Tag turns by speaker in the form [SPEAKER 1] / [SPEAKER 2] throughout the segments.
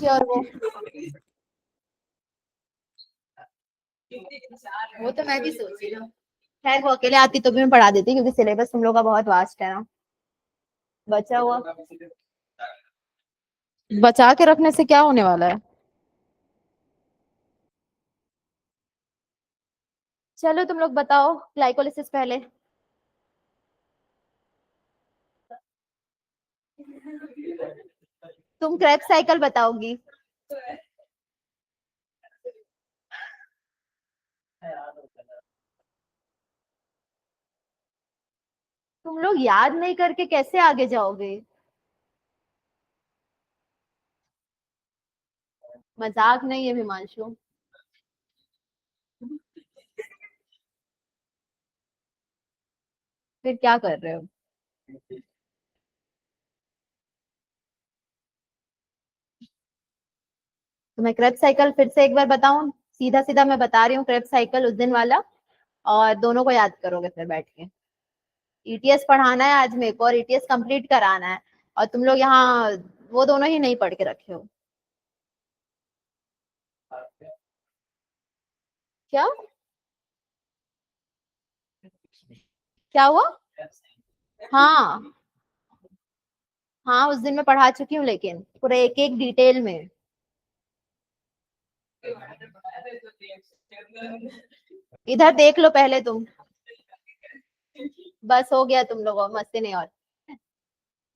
[SPEAKER 1] साक्षी और वो तो मैं भी सोच रही हूँ। खैर वो अकेले आती तो भी मैं पढ़ा देती, क्योंकि सिलेबस तुम लोग का बहुत वास्ट है ना। बचा हुआ बचा के रखने से क्या होने वाला है। चलो तुम लोग बताओ ग्लाइकोलिसिस पहले। तुम क्रेब्स साइकिल बताओगी। तुम लोग याद नहीं करके कैसे आगे जाओगे। मजाक नहीं है हिमांशु। फिर क्या कर रहे हो। तो मैं क्रेब साइकिल फिर से एक बार बताऊं। सीधा सीधा मैं बता रही हूँ क्रेब साइकिल उस दिन वाला, और दोनों को याद करोगे फिर बैठ के। ईटीएस पढ़ाना है आज मेरे को, और ईटीएस कंप्लीट कराना है। और तुम लोग यहाँ वो दोनों ही नहीं पढ़ के रखे हो। क्या क्या हुआ। हाँ हाँ, उस दिन मैं पढ़ा चुकी हूँ, लेकिन पूरे एक एक डिटेल में। इधर देख लो पहले तुम। बस हो गया तुम लोगों मस्ती नहीं और।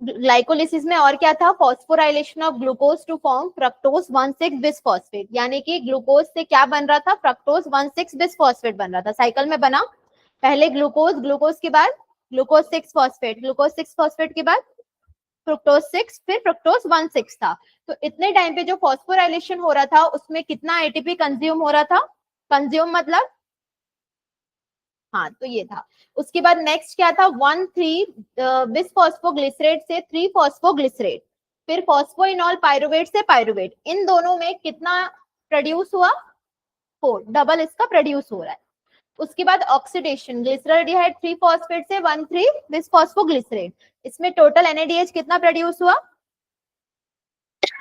[SPEAKER 1] ग्लाइकोलिसिस में और क्या था, phosphorylation of glucose to form fructose 1,6 bisphosphate, यानी कि ग्लूकोज से क्या बन रहा था, फ्रक्टोज 1,6 बिसफॉस्फेट बन रहा था। साइकिल में बना पहले ग्लूकोज, ग्लूकोज के बाद ग्लूकोज 6 फॉस्फेट, ग्लूकोज 6 फॉस्फेट के बाद फ्रुक्टोज 6, फिर फ्रुक्टोज 1,6 था। तो इतने टाइम पे जो फॉस्फोराइलेशन हो रहा था उसमें कितना एटीपी कंज्यूम हो रहा था। कंज्यूम मतलब, हाँ तो ये था। उसके बाद नेक्स्ट क्या था, 1,3 बिसफॉस्फोग्लिसरेट से 3 फॉस्फोग्लिसरेट, फिर फॉस्फोइनॉल पायरुवेट से पायरुवेट। इन दोनों में कितना प्रोड्यूस हुआ, 4, डबल इसका प्रोड्यूस हो रहा है। उसके बाद ऑक्सीडेशन, ग्लिसरॉल्डिहाइड 3 फॉस्फेट से 1,3 बिसफॉस्फोग्लिसरेट, इसमें टोटल एनएडीएच कितना प्रोड्यूस हुआ।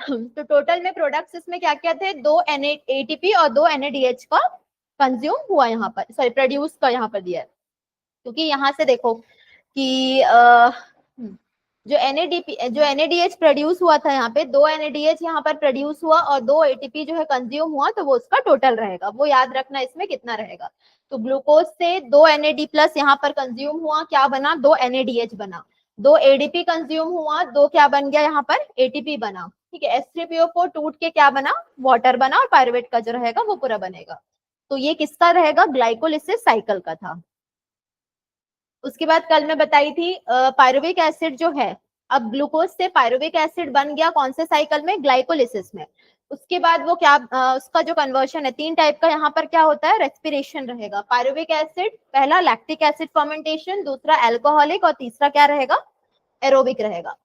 [SPEAKER 1] तो टोटल में प्रोडक्ट्स इसमें क्या क्या थे, 2 एटीपी और 2 एनएडीएच का कंज्यूम हुआ यहाँ पर, सॉरी प्रोड्यूस का यहाँ पर दिया है। क्योंकि यहाँ से देखो कि जो एनएडीएच प्रोड्यूस हुआ था यहाँ पे, 2 एनएडीएच यहाँ पर प्रोड्यूस हुआ और 2 एटीपी जो है कंज्यूम हुआ, तो वो उसका टोटल रहेगा, वो याद रखना इसमें कितना रहेगा। तो ग्लूकोज से 2 एनएडी प्लस यहाँ पर कंज्यूम हुआ, क्या बना, 2 एनएडीएच बना। 2 एडीपी कंज्यूम हुआ, 2 क्या बन गया यहाँ पर, एटीपी बना। ठीक है, H3PO4 टूट के क्या बना, वाटर बना, और पायरुवेट का जो रहेगा वो पूरा बनेगा। तो ये किसका रहेगा, ग्लाइकोलिसिस साइकिल का था। उसके बाद कल मैं बताई थी पायरुविक एसिड जो है, अब ग्लूकोज से पायरुविक एसिड बन गया कौन से साइकिल में, ग्लाइकोलिसिस में। उसके बाद वो क्या उसका जो कन्वर्शन है 3 टाइप का, यहाँ पर क्या होता है, रेस्पिरेशन रहेगा। पायरुविक एसिड पहला लैक्टिक एसिड फर्मेंटेशन, दूसरा अल्कोहलिक, और तीसरा क्या रहेगा, एरोबिक रहेगा।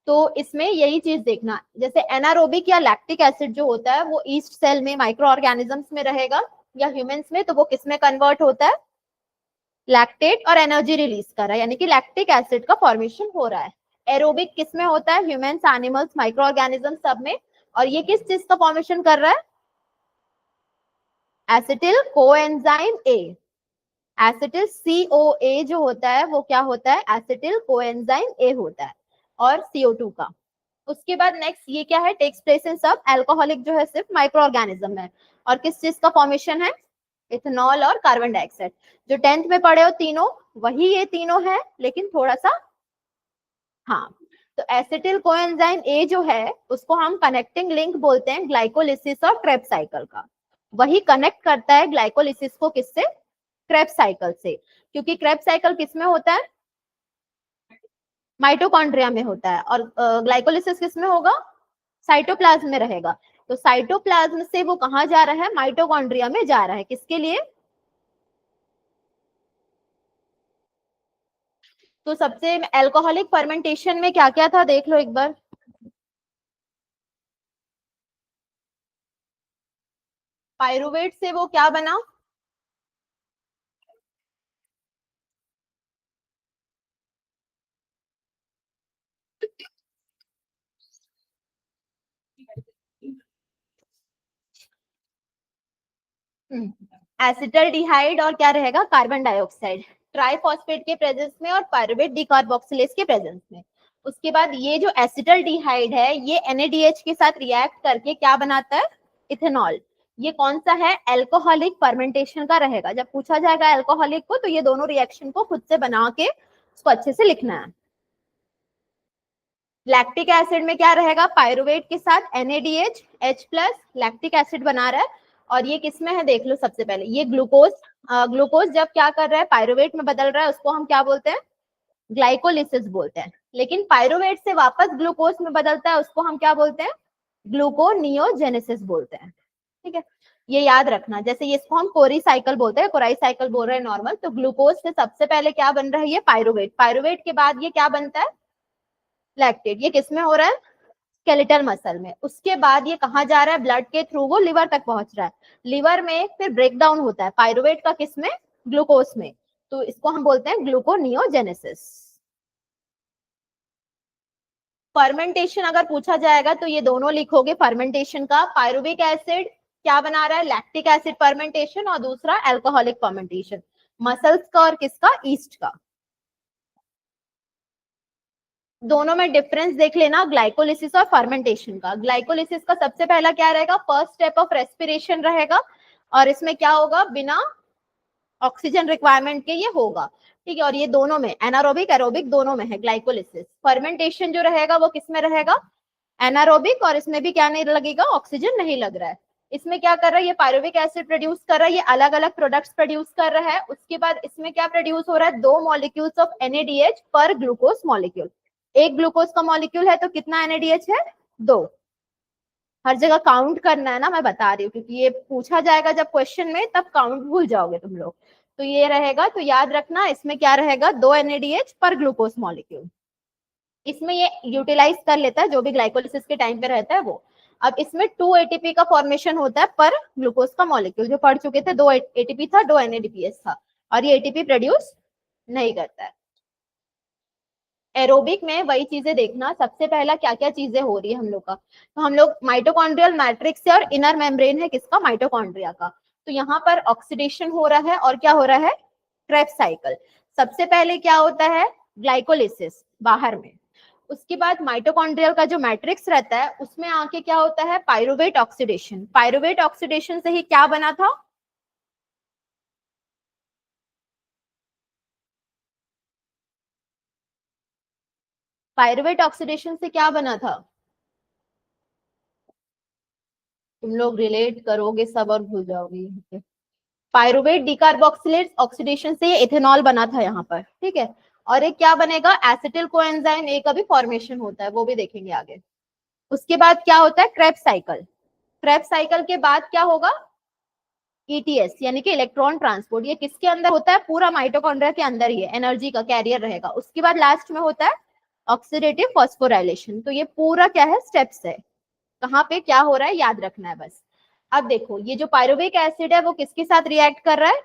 [SPEAKER 1] तो इसमें यही चीज देखना, जैसे एनारोबिक या लैक्टिक एसिड जो होता है वो ईस्ट सेल में माइक्रो ऑर्गेनिजम्स में रहेगा, या ह्यूमंस में, तो वो किस में कन्वर्ट होता है, लैक्टेट और एनर्जी रिलीज कर रहा है, यानी कि लैक्टिक एसिड का फॉर्मेशन हो रहा है। एरोबिक किस में होता है, ह्यूमंस, एनिमल्स, माइक्रो ऑर्गेनिज्म सब में। और ये किस चीज का फॉर्मेशन कर रहा है, acetyl coenzyme A. Acetyl CoA जो होता है वो क्या होता है, एसिटिल कोएंजाइम ए होता है, और CO2 का। उसके बाद नेक्स्ट ये क्या है, टेक्स प्लेस इन सब, अल्कोहलिक जो है सिर्फ माइक्रो ऑर्गेनिज्म है। और किस चीज का फॉर्मेशन है, इथेनॉल और कार्बन डाइऑक्साइड। जो 10th में पढ़े हो तीनों, वही ये तीनों है, लेकिन थोड़ा सा, हाँ। तो एसिटिल कोएंजाइम ए जो है उसको हम कनेक्टिंग लिंक बोलते हैं ग्लाइकोलिसिस और क्रेब्स साइकिल का। वही कनेक्ट करता है ग्लाइकोलिसिस को किससे, क्रेब्स साइकिल से। क्योंकि क्रेब्स साइकिल किस में होता है, माइटोकॉन्ड्रिया में होता है, और ग्लाइकोलिसिस किस में होगा, साइटोप्लाज्म में रहेगा। तो साइटोप्लाज्म से वो कहाँ जा रहा है, माइटोकॉन्ड्रिया में जा रहा है, किसके लिए। तो सबसे अल्कोहलिक फर्मेंटेशन में क्या क्या था देख लो एक बार। पायरुवेट से वो क्या बना, एसिटल्डिहाइड और क्या रहेगा, कार्बन डाइऑक्साइड, ट्राइफॉस्फेट के प्रेजेंस में और पायरुवेट डिकार्बोक्सिलेज के प्रेजेंस में। उसके बाद ये जो एसिटल्डिहाइड है ये NaDH के साथ रिएक्ट करके क्या बनाता है, इथेनॉल। ये कौन सा है, एल्कोहलिक फर्मेंटेशन का रहेगा। जब पूछा जाएगा एल्कोहलिक को तो ये दोनों रिएक्शन को खुद से बना के उसको अच्छे से लिखना है। लैक्टिक एसिड में क्या रहेगा, पायरुवेट के साथ NaDH H+ लैक्टिक एसिड बना रहा है। और ये किसमें है देख लो, सबसे पहले ये ग्लूकोज, ग्लूकोज जब क्या कर रहा है, पायरुवेट में बदल रहा है, उसको हम क्या बोलते हैं, ग्लाइकोलिसिस बोलते हैं। लेकिन पायरुवेट से वापस ग्लूकोज में बदलता है, उसको हम क्या बोलते हैं, ग्लूकोनियोजेनेसिस बोलते हैं। ठीक है, ये याद रखना। जैसे ये इसको हम कोरी साइकिल बोलते हैं, कोराई साइकिल बोल रहे हैं नॉर्मल, तो ग्लूकोज से सबसे पहले क्या बन रहा है, ये पायरुवेट, पायरुवेट के बाद ये क्या बनता है, लैक्टेट। ये किसमें हो रहा है, स्केलेटल मसल में। उसके बाद ये कहाँ जा रहा है, ब्लड के थ्रू वो लिवर तक पहुंच रहा है। लिवर में फिर ब्रेक डाउन होता है पायरुवेट का, किसमें, ग्लूकोज में। तो इसको हम बोलते हैं ग्लूकोनियोजेनेसिस। फर्मेंटेशन अगर पूछा जाएगा तो ये दोनों लिखोगे फर्मेंटेशन का। पायरुविक एसिड क्या बना रहा है, लैक्टिक एसिड फर्मेंटेशन, और दूसरा एल्कोहलिक फर्मेंटेशन, मसल्स का और किसका, ईस्ट का। दोनों में डिफरेंस देख लेना, ग्लाइकोलिसिस और फर्मेंटेशन का। ग्लाइकोलिसिस का सबसे पहला क्या रहेगा, फर्स्ट स्टेप ऑफ रेस्पिरेशन रहेगा, और इसमें क्या होगा, बिना ऑक्सीजन रिक्वायरमेंट के ये होगा। ठीक है, और ये दोनों में एनारोबिक एरोबिक दोनों में है ग्लाइकोलिसिस। फर्मेंटेशन जो रहेगा वो किसमें रहेगा, एनारोबिक, और इसमें भी क्या नहीं लगेगा, ऑक्सीजन नहीं लग रहा है। इसमें क्या कर रहा है, ये पायरुविक एसिड प्रोड्यूस कर रहा है, ये अलग अलग प्रोडक्ट्स प्रोड्यूस कर रहा है। उसके बाद इसमें क्या प्रोड्यूस हो रहा है, 2 मॉलिक्यूल्स ऑफ NaDH पर ग्लूकोज मॉलिक्यूल। एक ग्लूकोज का मॉलिक्यूल है तो कितना NaDH है, 2। हर जगह काउंट करना है ना, मैं बता रही हूँ, क्योंकि ये पूछा जाएगा जब क्वेश्चन में, तब काउंट भूल जाओगे तुम लोग। तो ये रहेगा, तो याद रखना इसमें क्या रहेगा, 2 NaDH पर ग्लूकोज मॉलिक्यूल। इसमें ये यूटिलाइज कर लेता है जो भी ग्लाइकोलिसिस के टाइम पे रहता है वो। अब इसमें 2 ATP का फॉर्मेशन होता है पर ग्लूकोज का मॉलिक्यूल। जो पढ़ चुके थे, 2 ATP था, 2 NADPH था, और ये ATP प्रोड्यूस नहीं करता है। एरोबिक में वही चीजें देखना, सबसे पहला क्या क्या चीजें हो रही है हम लोग का। तो हम लोग माइटोकॉन्ड्रियल मैट्रिक्स है और इनर मेम्ब्रेन है किसका, माइटोकॉन्ड्रिया का। तो यहाँ पर ऑक्सीडेशन हो रहा है और क्या हो रहा है, क्रेब्स साइकिल। सबसे पहले क्या होता है, ग्लाइकोलिसिस बाहर में। उसके बाद माइटोकॉन्ड्रियल का जो मैट्रिक्स रहता है उसमें आके क्या होता है, पायरुवेट ऑक्सीडेशन। पायरुवेट ऑक्सीडेशन से ही क्या बना था, पायरुवेट ऑक्सीडेशन से क्या बना था, तुम लोग रिलेट करोगे सब और भूल जाओगे। पायरुवेट डिकार्बोक्सिलेट ऑक्सीडेशन से ये इथेनॉल बना था यहाँ पर। ठीक है, और एक क्या बनेगा, एसिटिल कोएंजाइम ए का भी फॉर्मेशन होता है, वो भी देखेंगे आगे। उसके बाद क्या होता है, क्रेब्स साइकिल। क्रेब्स साइकिल के बाद क्या होगा, ETS यानी कि इलेक्ट्रॉन ट्रांसपोर्ट। ये किसके अंदर होता है, पूरा माइटोकॉन्ड्रिया के अंदर ही है, एनर्जी का कैरियर रहेगा। उसके बाद लास्ट में होता है ऑक्सीडेटिव फॉस्फोराइलेशन। तो ये पूरा क्या है, स्टेप्स है, कहाँ पे क्या हो रहा है याद रखना है बस। अब देखो, ये जो पायरुविक एसिड है वो किसके साथ रिएक्ट कर रहा है,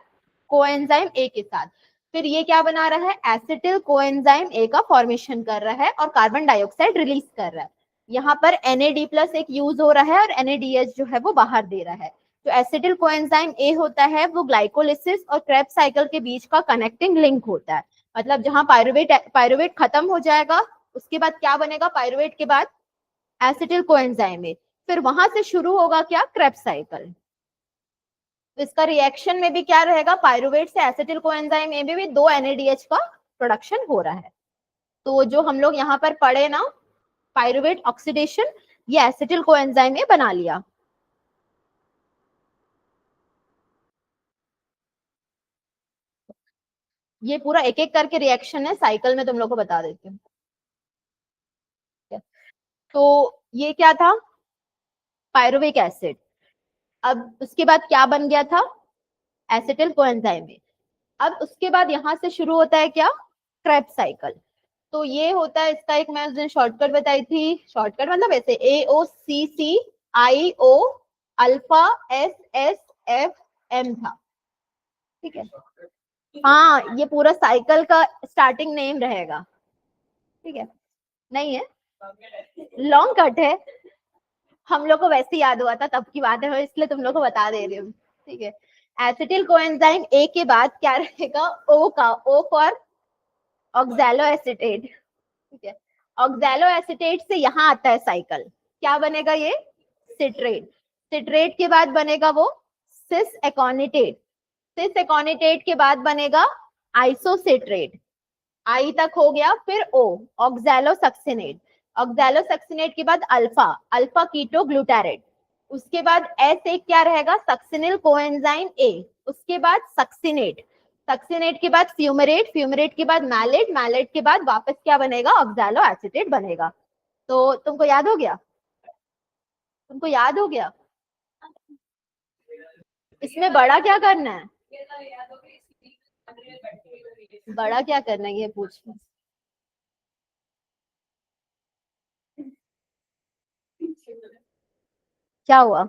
[SPEAKER 1] कोएंजाइम ए के साथ। फिर ये क्या बना रहा है, एसिटिल कोएंजाइम ए का फॉर्मेशन कर रहा है और कार्बन डाइऑक्साइड रिलीज कर रहा है। यहाँ पर NAD+ एक यूज हो रहा है और NADH जो है वो बाहर दे रहा है। जो एसिटिल कोएंजाइम ए होता है वो ग्लाइकोलिसिस और क्रेब्स साइकिल के बीच का कनेक्टिंग लिंक होता है। मतलब जहां पायरुवेट खत्म हो जाएगा, उसके बाद क्या बनेगा, पायरुवेट के बाद एसिटिल कोएंजाइम ए, फिर वहां से शुरू होगा क्या, क्रेब्स साइकिल। तो इसका रिएक्शन में भी क्या रहेगा, पायरुवेट से एसिटिल कोएंजाइम ए में भी 2 NADH का प्रोडक्शन हो रहा है। तो जो हम लोग यहाँ पर पढ़े ना, पायरुवेट ऑक्सीडेशन, ये एसिटिल कोएंजाइम ए बना लिया। ये पूरा एक एक करके रिएक्शन है, साइकिल में तुम लोग को बता देती हूँ। तो ये क्या था, पायरुविक एसिड। अब उसके बाद क्या बन गया था, एसिटिल कोएंजाइम ए। अब उसके बाद यहाँ से शुरू होता है क्या, क्रेब्स साइकिल। तो ये होता है, इसका एक मैं उस दिन शॉर्टकट बताई थी, शॉर्टकट मतलब ऐसे AOCCIO अल्फा SSFM था। ठीक है, हाँ ये पूरा साइकिल का स्टार्टिंग नेम रहेगा। ठीक है, नहीं है, लॉन्ग कट है, हम लोग को वैसे याद हुआ था तब की बात है, इसलिए तुम लोग को बता दे रही हूँ। ठीक है, एसिटिल कोएंजाइम ए के बाद क्या रहेगा, ओ का, ओ फॉर ऑक्सैलो एसिटेट, ठीक है। ऑक्सैलो एसिटेट से यहाँ आता है साइकिल, क्या बनेगा ये, सिट्रेट। सिट्रेट के बाद बनेगा वो सिस एकोनिटेट, सिस एकोनिटेट के बाद बनेगा आइसोसिट्रेट, आई तक हो गया, फिर ओ ऑक्सैलो सक्सिनेट, ऑक्सैलो सक्सिनेट के बाद अल्फा, अल्फा कीटो ग्लूटारेट, उसके बाद एस एक क्या रहेगा, सक्सिनिल कोएंजाइम ए, उसके बाद सक्सिनेट, सक्सिनेट के बाद फ्यूमरेट, फ्यूमरेट के बाद मैलेट, मैलेट के बाद वापस क्या बनेगा, ऑक्सैलो एसिटेट बनेगा। तो तुमको याद हो गया, तुमको याद हो गया। इसमें बड़ा क्या करना है, बड़ा क्या करना है ये पूछ, क्या हुआ,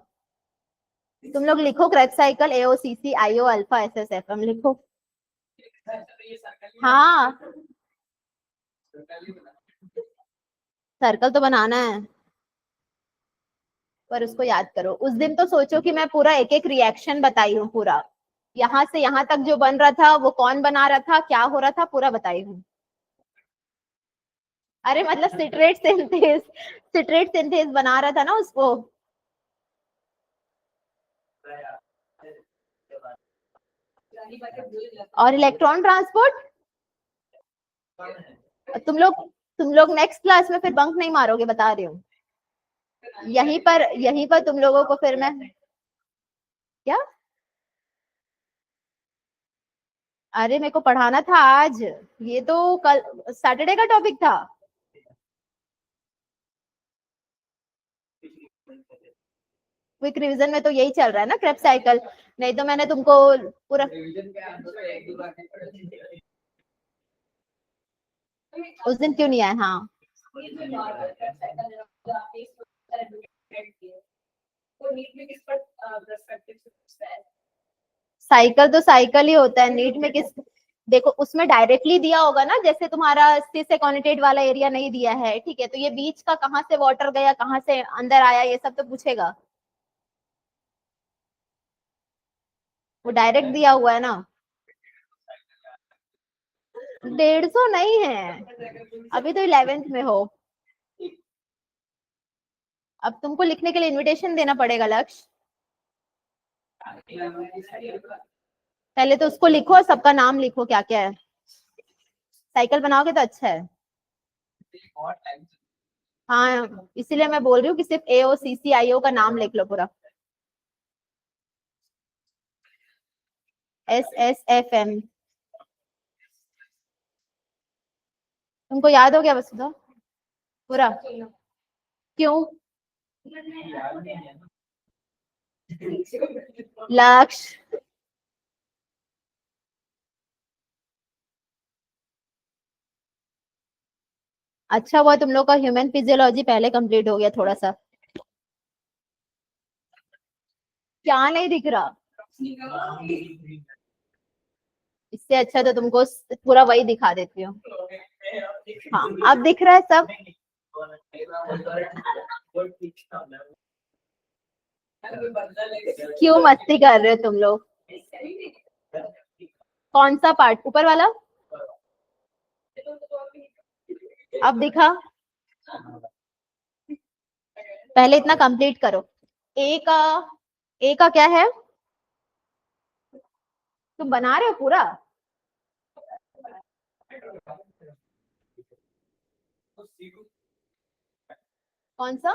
[SPEAKER 1] तुम लोग लिखो क्रेब्स साइकिल, एओसीसी, आईओ, अल्फा, एसएसएफएम लिखो। हाँ सर्कल तो बनाना है, पर उसको याद करो। उस दिन तो सोचो कि मैं पूरा एक एक रिएक्शन बताई हूँ, पूरा यहाँ से यहाँ तक जो बन रहा था वो कौन बना रहा था, क्या हो रहा था, पूरा बताई हूँ। अरे मतलब सिट्रेट सिंथेस बना रहा था ना उसको। और इलेक्ट्रॉन ट्रांसपोर्ट, तुम लोग नेक्स्ट क्लास में फिर बंक नहीं मारोगे, बता रही हूँ। यहीं पर तुम लोगों को फिर मैं क्या, अरे मेरे को पढ़ाना था आज, ये तो कल सैटरडे का टॉपिक था। क्विक रिवीजन में तो यही चल रहा है ना, क्रेब्स साइकिल, नहीं तो मैंने तुमको पूरा, उस दिन क्यों नहीं आया, हाँ साइकिल तो साइकिल ही होता है, नीट में किस, देखो उसमें डायरेक्टली दिया होगा ना, जैसे तुम्हारा सिस एकोनिटेट वाला एरिया नहीं दिया है, ठीक है, तो ये बीच का कहाँ से वाटर गया, कहाँ से अंदर आया, ये सब तो पूछेगा, वो डायरेक्ट दिया हुआ है ना। 150 नहीं है, अभी तो 11th में हो, अब तुमको लिखने के लिए इनविटेशन देना पड़ेगा लक्ष्य, पहले तो उसको लिखो और सबका नाम लिखो क्या क्या है, साइकिल बनाओगे तो अच्छा है। हाँ इसीलिए मैं बोल रही हूँ कि सिर्फ एओ सीसीआईओ का नाम लिख लो पूरा, एसएसएफएम, तुमको याद हो गया वसुधा पूरा, क्यों, लक्ष्य, अच्छा हुआ तुम लोग का ह्यूमन फिजियोलॉजी पहले कंप्लीट हो गया थोड़ा सा, क्या नहीं दिख रहा, इससे अच्छा तो तुमको पूरा वही दिखा देती हूँ। हाँ अब दिख रहा है सब, क्यों मस्ती कर रहे हो तुम लोग, कौन सा पार्ट, ऊपर वाला, अब दिखा, पहले इतना कंप्लीट करो। ए का, ए का क्या है, तुम बना रहे हो पूरा, कौन सा,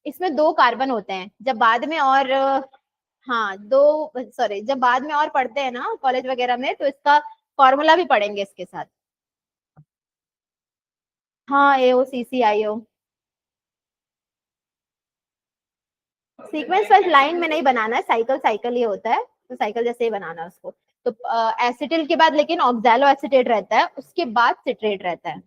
[SPEAKER 1] इसमें 2 कार्बन होते हैं, जब बाद में और, हाँ 2, सॉरी जब बाद में और पढ़ते हैं ना कॉलेज वगैरह में, तो इसका फॉर्मूला भी पढ़ेंगे इसके साथ। हाँ एओ सीसीआईओ, सीक्वेंस वाइज लाइन में नहीं बनाना है, साइकिल साइकिल ही होता है, तो साइकिल जैसे ही बनाना है उसको। तो एसिटिल के बाद लेकिन ऑक्सैलो एसिटेट रहता है, उसके बाद सिट्रेट रहता है।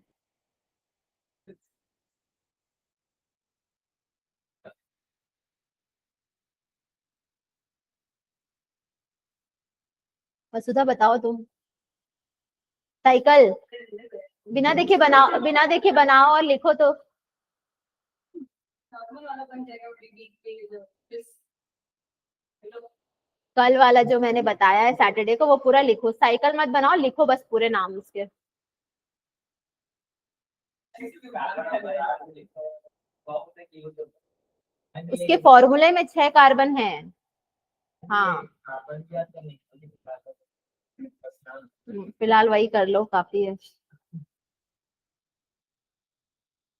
[SPEAKER 1] वसुधा बताओ तुम, साइकिल बिना देखे बनाओ और लिखो तो, कल वाला जो मैंने बताया है सैटरडे को वो पूरा लिखो, साइकिल मत बनाओ, लिखो बस पूरे नाम उसके। उसके फॉर्मूले में 6 कार्बन है। हाँ फिलहाल वही कर लो, काफी है।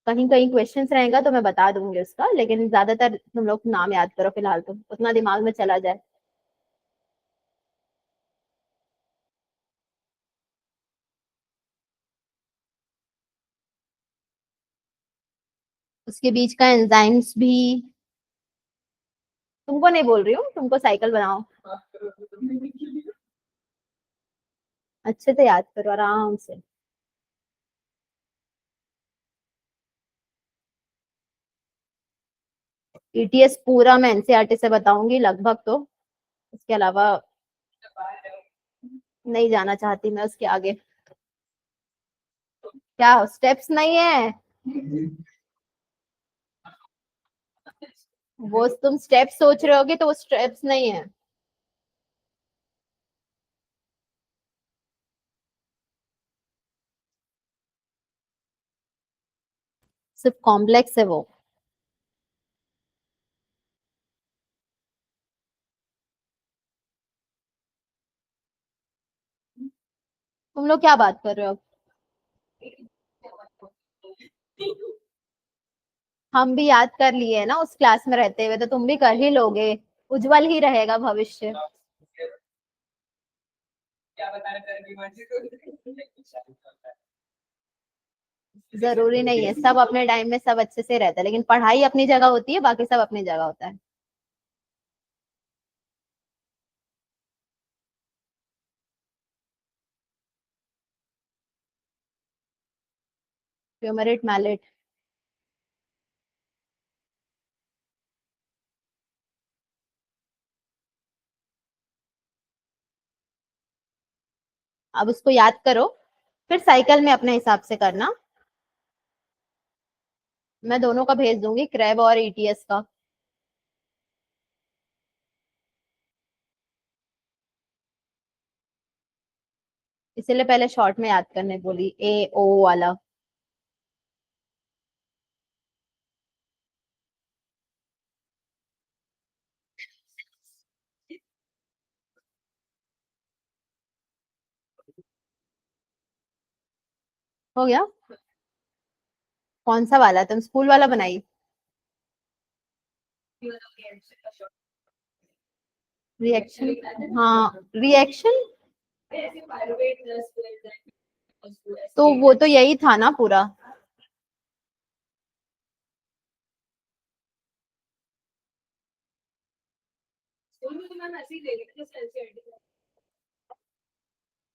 [SPEAKER 1] कहीं कहीं क्वेश्चंस रहेगा तो मैं बता दूंगी उसका, लेकिन ज्यादातर तुम लोग नाम याद करो फिलहाल, तो उतना दिमाग में चला जाए। उसके बीच का एंजाइम्स भी तुमको नहीं बोल रही हूँ, तुमको साइकिल बनाओ अच्छे से याद करो आराम से। ईटीएस पूरा मैं एनसीईआरटी से बताऊंगी लगभग, तो इसके अलावा नहीं जाना चाहती मैं उसके आगे। क्या स्टेप्स नहीं है? वो तुम स्टेप्स सोच रहे होगे तो वो स्टेप्स नहीं है। सिर्फ कॉम्प्लेक्स है वो। तुम लोग क्या बात कर रहे हो? हम भी याद कर लिए है ना उस क्लास में रहते हुए, तो तुम भी कर ही लोगे। उज्जवल ही रहेगा भविष्य। जरूरी नहीं है, सब अपने टाइम में सब अच्छे से रहता है, लेकिन पढ़ाई अपनी जगह होती है, बाकी सब अपनी जगह होता है। Fumarate malate. अब उसको याद करो, फिर साइकिल में अपने हिसाब से करना। मैं दोनों का भेज दूंगी, क्रैब और ईटीएस का। इसीलिए पहले शॉर्ट में याद करने बोली, ए ओ वाला। हो गया। कौन सा वाला? तुम स्कूल वाला बनाई? रिएक्शन, हाँ रिएक्शन। तो वो तो यही था ना पूरा।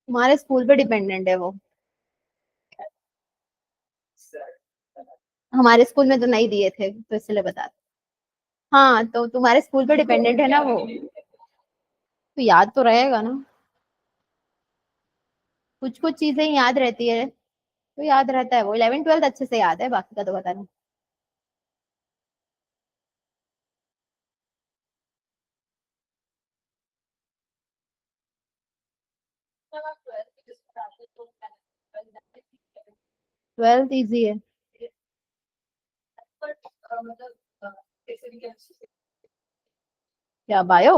[SPEAKER 1] तुम्हारे स्कूल पे डिपेंडेंट है वो। हमारे स्कूल में तो नहीं दिए थे, तो इसलिए बता। हाँ तो तुम्हारे स्कूल पे डिपेंडेंट है ना वो, तो याद तो रहेगा ना। कुछ कुछ चीजें याद रहती है, तो याद रहता है वो। 11 12 अच्छे से याद है, बाकी का तो पता नहीं। ट्वेल्थ इजी है। क्या बायो?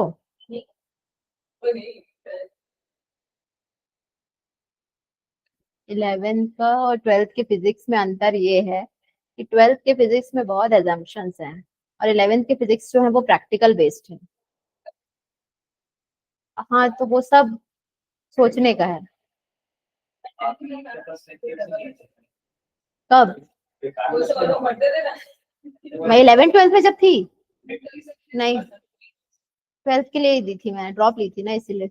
[SPEAKER 1] 11th का और 12th के फिजिक्स में अंतर ये है कि 12th के फिजिक्स में बहुत एजम्पशंस हैं, और 11th के फिजिक्स जो है वो प्रैक्टिकल बेस्ड है। हाँ तो वो सब सोचने का है। कब? मैं 11 12 में जब थी? नहीं, 12th के लिए ही दी थी, मैंने ड्रॉप ली थी ना इसीलिए।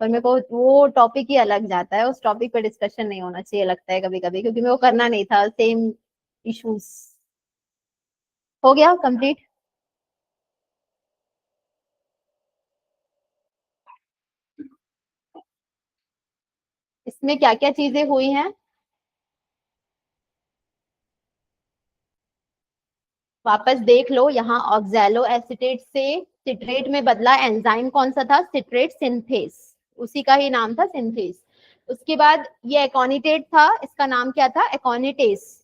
[SPEAKER 1] पर मेरे को वो टॉपिक ही अलग जाता है, उस टॉपिक पे डिस्कशन नहीं होना चाहिए लगता है कभी कभी, क्योंकि मेरे को करना नहीं था सेम इश्यूज। हो गया कंप्लीट। इसमें क्या क्या चीजें हुई हैं वापस देख लो। यहाँ ऑक्सैलो एसीटेट से सिट्रेट में बदला एंजाइम कौन सा था, सिट्रेट सिंथेस, उसी का ही नाम था सिंथेस। उसके बाद ये एकोनिटेट था, इसका नाम क्या था, एकोनिटेस।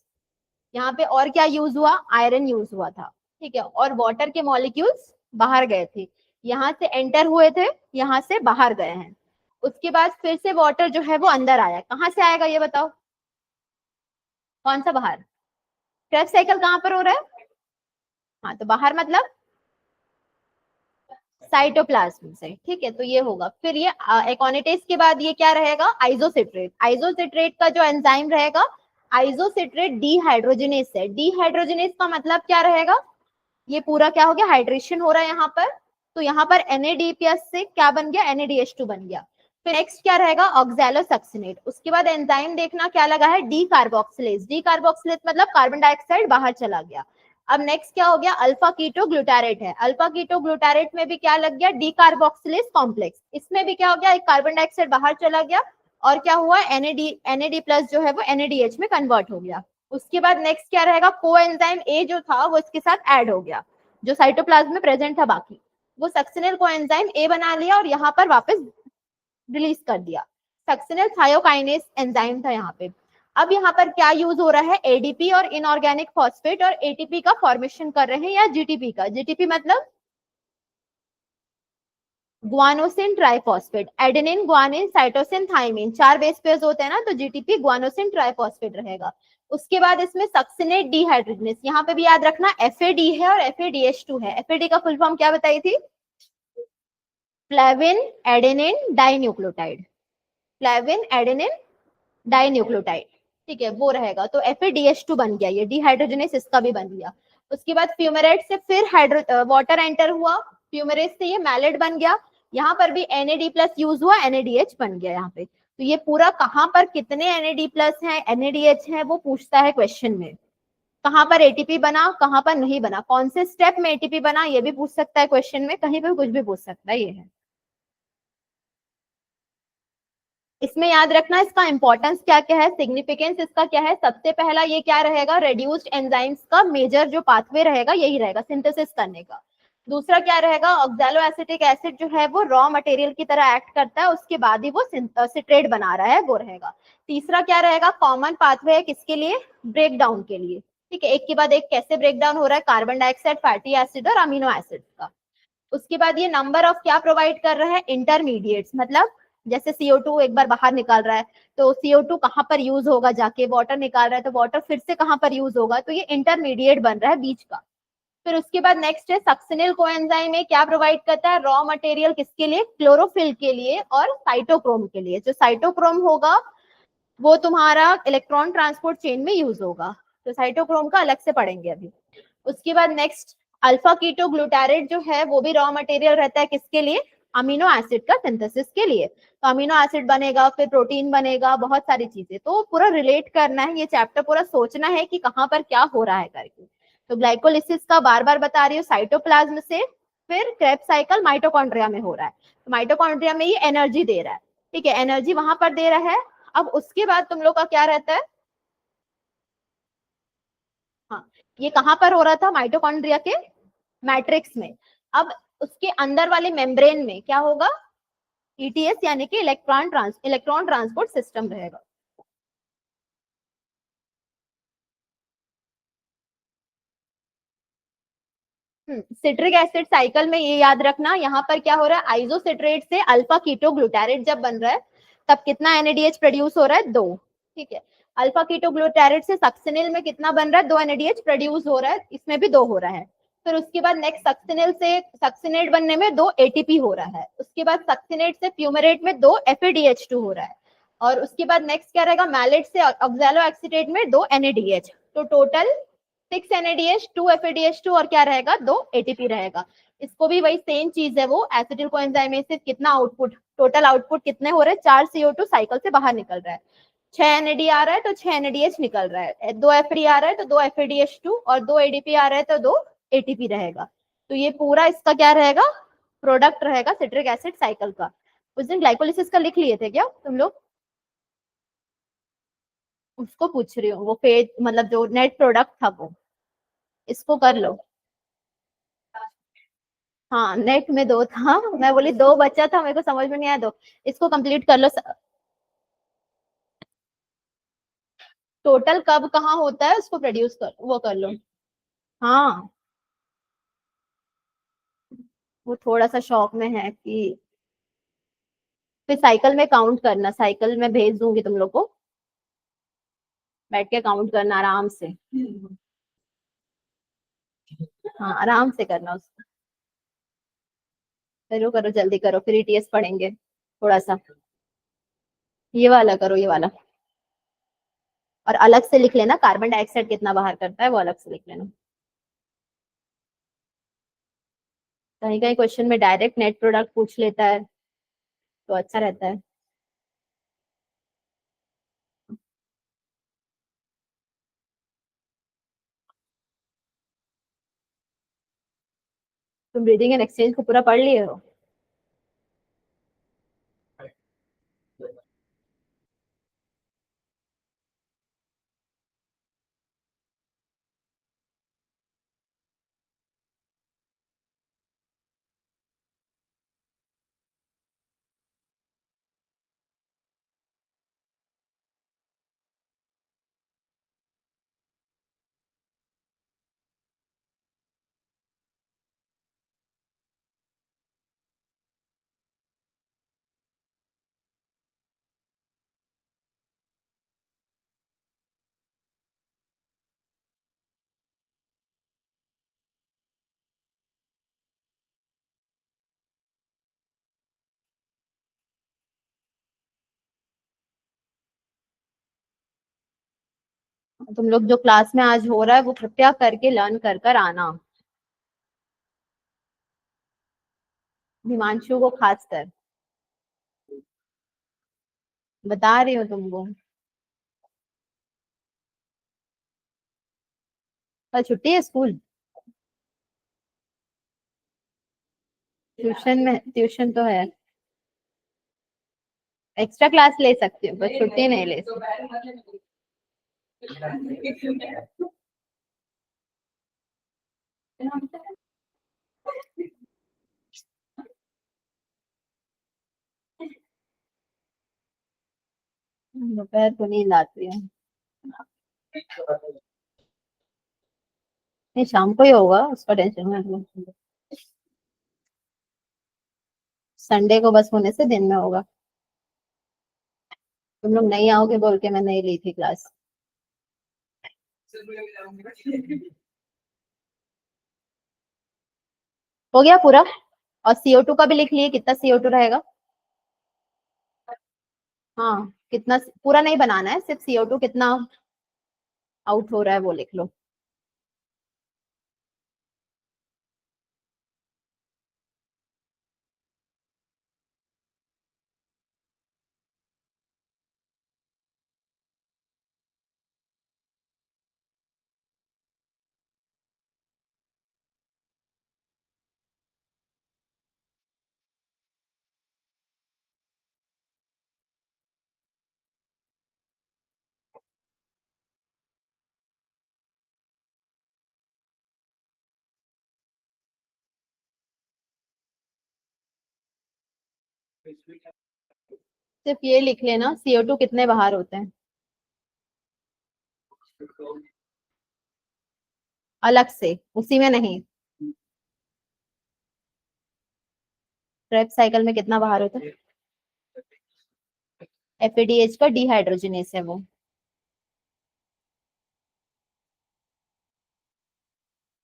[SPEAKER 1] यहाँ पे और क्या यूज हुआ, आयरन यूज हुआ था, ठीक है। और वाटर के मॉलिक्यूल्स बाहर गए थे, यहाँ से एंटर हुए थे, यहाँ से बाहर गए हैं। उसके बाद फिर से वाटर जो है वो अंदर आया, कहाँ से आएगा ये बताओ, कौन सा बाहर, क्रेब्स साइकिल कहाँ पर हो रहा है, हाँ तो बाहर मतलब साइटोप्लाज्म से, ठीक है। तो ये होगा, फिर ये एकोनिटेस के बाद ये क्या रहेगा, आइसोसिट्रेट। आइसोसिट्रेट का जो एंजाइम रहेगा, आइसोसिट्रेट डीहाइड्रोजिनेस है। डीहाइड्रोजिनेस का मतलब क्या रहेगा, ये पूरा क्या हो गया, हाइड्रेशन हो रहा है यहाँ पर, तो यहाँ पर NADPS से क्या बन गया, NADH2 बन गया। फिर नेक्स्ट क्या रहेगा, ऑक्सैलोसक्सिनेट। उसके बाद एंजाइम देखना क्या लगा है, डी कार्बोक्सिलेज। डी कार्बोक्सिलेज मतलब कार्बन डाइऑक्साइड बाहर चला गया। अब नेक्स्ट क्या हो गया, अल्फा कीटो ग्लूटारेट है। अल्फा कीटो ग्लूटारेट में भी क्या लग गया, डी कार्बोक्सिलेज कॉम्प्लेक्स। इसमें भी क्या हो गया, एक कार्बन डाइऑक्साइड बाहर चला गया और क्या हुआ, NAD प्लस जो है वो NADH में कन्वर्ट हो गया। उसके बाद नेक्स्ट क्या रहेगा, कोएंजाइम ए जो था वो इसके साथ ऐड हो गया, जो साइटोप्लाज्म में प्रेजेंट था बाकी, वो सक्सिनल कोएंजाइम ए बना लिया और यहाँ पर वापस रिलीज कर दिया। सक्सिनल थायोकाइनेस एंजाइम था यहाँ पे। अब यहाँ पर क्या यूज हो रहा है, एडीपी और इनऑर्गेनिक फॉस्फेट और एटीपी का फॉर्मेशन कर रहे हैं, या जीटीपी का। जीटीपी मतलब guanosine triphosphate, adenine guanine cytosine thymine, 4 base pairs होते हैं ना, तो जीटीपी ग्वानोसिन ट्राइफॉस्फेट रहेगा। उसके बाद इसमें सक्सिनेट डीहाइड्रोजनेस, यहाँ पे भी याद रखना FAD है और FADH2 है। FAD का फुल फॉर्म क्या बताई थी, flavin adenine dinucleotide, flavin adenine dinucleotide, ठीक है, वो रहेगा। तो FADH2 बन गया, ये डीहाइड्रोजनेस इसका भी बन गया। उसके बाद फ्यूमेरेट से फिर वाटर एंटर हुआ, फ्यूमेरेट से ये मैलेट बन गया, यहाँ पर भी NAD प्लस यूज हुआ, NADH बन गया यहाँ पे। तो ये पूरा कहाँ पर कितने NAD प्लस है, NADH है, वो पूछता है क्वेश्चन में। कहाँ पर ATP बना, कहाँ पर नहीं बना, कौन से स्टेप में ATP बना, ये भी पूछ सकता है क्वेश्चन में, कहीं पर कुछ भी पूछ सकता है, ये है। इसमें याद रखना इसका इंपॉर्टेंस क्या क्या है, सिग्निफिकेंस इसका क्या है। सबसे पहला ये क्या रहेगा, रेड्यूस्ड एंजाइम्स का मेजर जो पाथवे रहेगा यही रहेगा सिंथेसिस करने का। दूसरा क्या रहेगा, ऑक्सैलो एसिटिक एसिड जो है वो रॉ मटेरियल की तरह एक्ट करता है, उसके बाद ही वो सिट्रेट बना रहा है, वो रहेगा। तीसरा क्या रहेगा, कॉमन पाथवे है किसके लिए, ब्रेक डाउन के लिए, ठीक है। एक के बाद एक कैसे ब्रेक डाउन हो रहा है, कार्बन डाइऑक्साइड, फैटी एसिड और अमीनो एसिड का। उसके बाद ये नंबर ऑफ क्या प्रोवाइड कर रहा है, इंटरमीडिएट्स, मतलब जैसे CO2 एक बार बाहर निकाल रहा है, तो CO2 कहाँ पर यूज होगा, जाके वाटर निकाल रहा है तो वाटर फिर से कहाँ पर यूज होगा, तो ये इंटरमीडिएट बन रहा है बीच का। फिर उसके बाद नेक्स्ट है सक्सिनिल कोएंजाइम में क्या प्रोवाइड करता है, रॉ मटेरियल किसके लिए, क्लोरोफिल के लिए और साइटोक्रोम के लिए। जो साइटोक्रोम होगा वो तुम्हारा इलेक्ट्रॉन ट्रांसपोर्ट चेन में यूज होगा, तो साइटोक्रोम का अलग से पढ़ेंगे अभी। उसके बाद नेक्स्ट अल्फा कीटो ग्लूटारेट जो है वो भी रॉ मटेरियल रहता है किसके लिए, अमीनो एसिड का सिंथेसिस के लिए। तो अमीनो एसिड बनेगा, फिर प्रोटीन बनेगा, बहुत सारी चीजें, तो पूरा रिलेट करना है, ये चैप्टर पूरा सोचना है कि कहाँ पर क्या हो रहा है करके। तो ग्लाइकोलिसिस का बार बार बता रही हूँ, साइटोप्लाज्म से फिर क्रेब्स साइकिल माइटोकॉन्ड्रिया में हो रहा है, तो माइटोकॉन्ड्रिया में ये एनर्जी दे रहा है, ठीक है, एनर्जी वहां पर दे रहा है। अब उसके बाद तुम लोग का क्या रहता है, हाँ, ये कहाँ पर हो रहा था, माइटोकॉन्ड्रिया के मैट्रिक्स में। अब उसके अंदर वाले मेम्ब्रेन में क्या होगा, ETS यानी कि इलेक्ट्रॉन ट्रांसपोर्ट सिस्टम रहेगा। सिट्रिक एसिड साइकिल में ये याद रखना, यहाँ पर क्या हो रहा है, आइसोसिट्रेट से अल्फा कीटो ग्लूटारेट जब बन रहा है तब कितना NADH प्रोड्यूस हो रहा है, 2, ठीक है। अल्फा कीटो ग्लूटारेट से सक्सिनिल में कितना बन रहा है, 2 NADH प्रोड्यूस हो रहा है, इसमें भी 2 हो रहा है। फिर उसके बाद नेक्स्ट सक्सिनिल से सक्सिनेट बनने में 2 ATP हो रहा है, उसके बाद सक्सिनेट से फ्यूमेरेट में 2 FADH2 हो रहा है, और उसके बाद नेक्स्ट क्या रहेगा, मैलेट से ऑक्सैलो एसिटेट में 2 NADH, तो टोटल 6 NADH, 2 FADH2 और क्या रहेगा, 2 ATP रहेगा। इसको भी वही सेम चीज है, वो एसिटिल कोएंजाइम में से कितना आउटपुट, टोटल आउटपुट कितने हो रहे हैं, 4 CO2 साइकिल से बाहर निकल रहा है, 6 NAD आ रहा है तो 6 NADH निकल रहा है, 2 FAD आ रहा है तो 2 FADH2 और 2 ADP आ रहा है तो 2 ATP रहेगा। तो ये पूरा इसका क्या रहेगा, प्रोडक्ट रहेगा सिट्रिक एसिड साइकिल का। उस दिन ग्लाइकोलिसिस का लिख लिए थे क्या तुम लोग, उसको पूछ रही हूँ, वो फेज मतलब जो नेट प्रोडक्ट था वो, इसको कर लो। हाँ नेट में दो था, मैं बोली दो बच्चा था, मेरे को समझ में नहीं आया। दो, इसको कंप्लीट कर लो। टोटल कब कहाँ होता है उसको प्रोड्यूस कर, वो कर लो। हाँ वो थोड़ा सा शौक में है कि फिर साइकिल में काउंट करना, साइकिल में भेज दूंगी तुम लोग को, बैठ के काउंट करना आराम से। हाँ आराम से करना उसको। करो करो जल्दी करो, फिर ईटीएस पढ़ेंगे थोड़ा सा। ये वाला करो, ये वाला। और अलग से लिख लेना कार्बन डाइऑक्साइड कितना बाहर करता है, वो अलग से लिख लेना। कहीं कहीं क्वेश्चन में डायरेक्ट नेट प्रोडक्ट पूछ लेता है, तो अच्छा रहता है। तुम रीडिंग एंड एक्सचेंज को पूरा पढ़ लिए हो? तुम लोग जो क्लास में आज हो रहा है वो कृपया करके लर्न कर कर आना, हिमांशु को खासकर बता रही हूँ तुमको। कल छुट्टी है स्कूल? ट्यूशन में, ट्यूशन तो है, एक्स्ट्रा क्लास ले सकती हूँ पर छुट्टी नहीं ले सकती। दोपहर को नींद आती है। नहीं शाम को ही होगा, उसका टेंशन मत लो। संडे को बस होने से दिन में होगा। तुम लोग नहीं आओगे बोल के मैं नहीं ली थी क्लास। हो गया पूरा? और CO2 का भी लिख लिए, कितना CO2 रहेगा? हाँ कितना, पूरा नहीं बनाना है, सिर्फ CO2 कितना आउट हो रहा है वो लिख लो। सिर्फ ये लिख लेना CO2 कितने बाहर होते हैं, अलग से, उसी में नहीं। क्रेब साइकिल में कितना बाहर होता है? FADH का डिहाइड्रोजनेस है वो,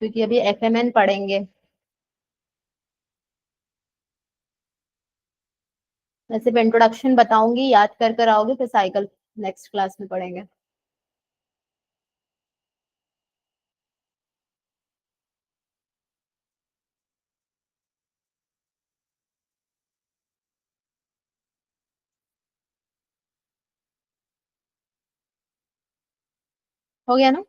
[SPEAKER 1] क्योंकि अभी FMN पढ़ेंगे। मैं सिर्फ इंट्रोडक्शन बताऊंगी, याद कर कर आओगे, फिर साइकिल नेक्स्ट क्लास में पढ़ेंगे। हो गया ना?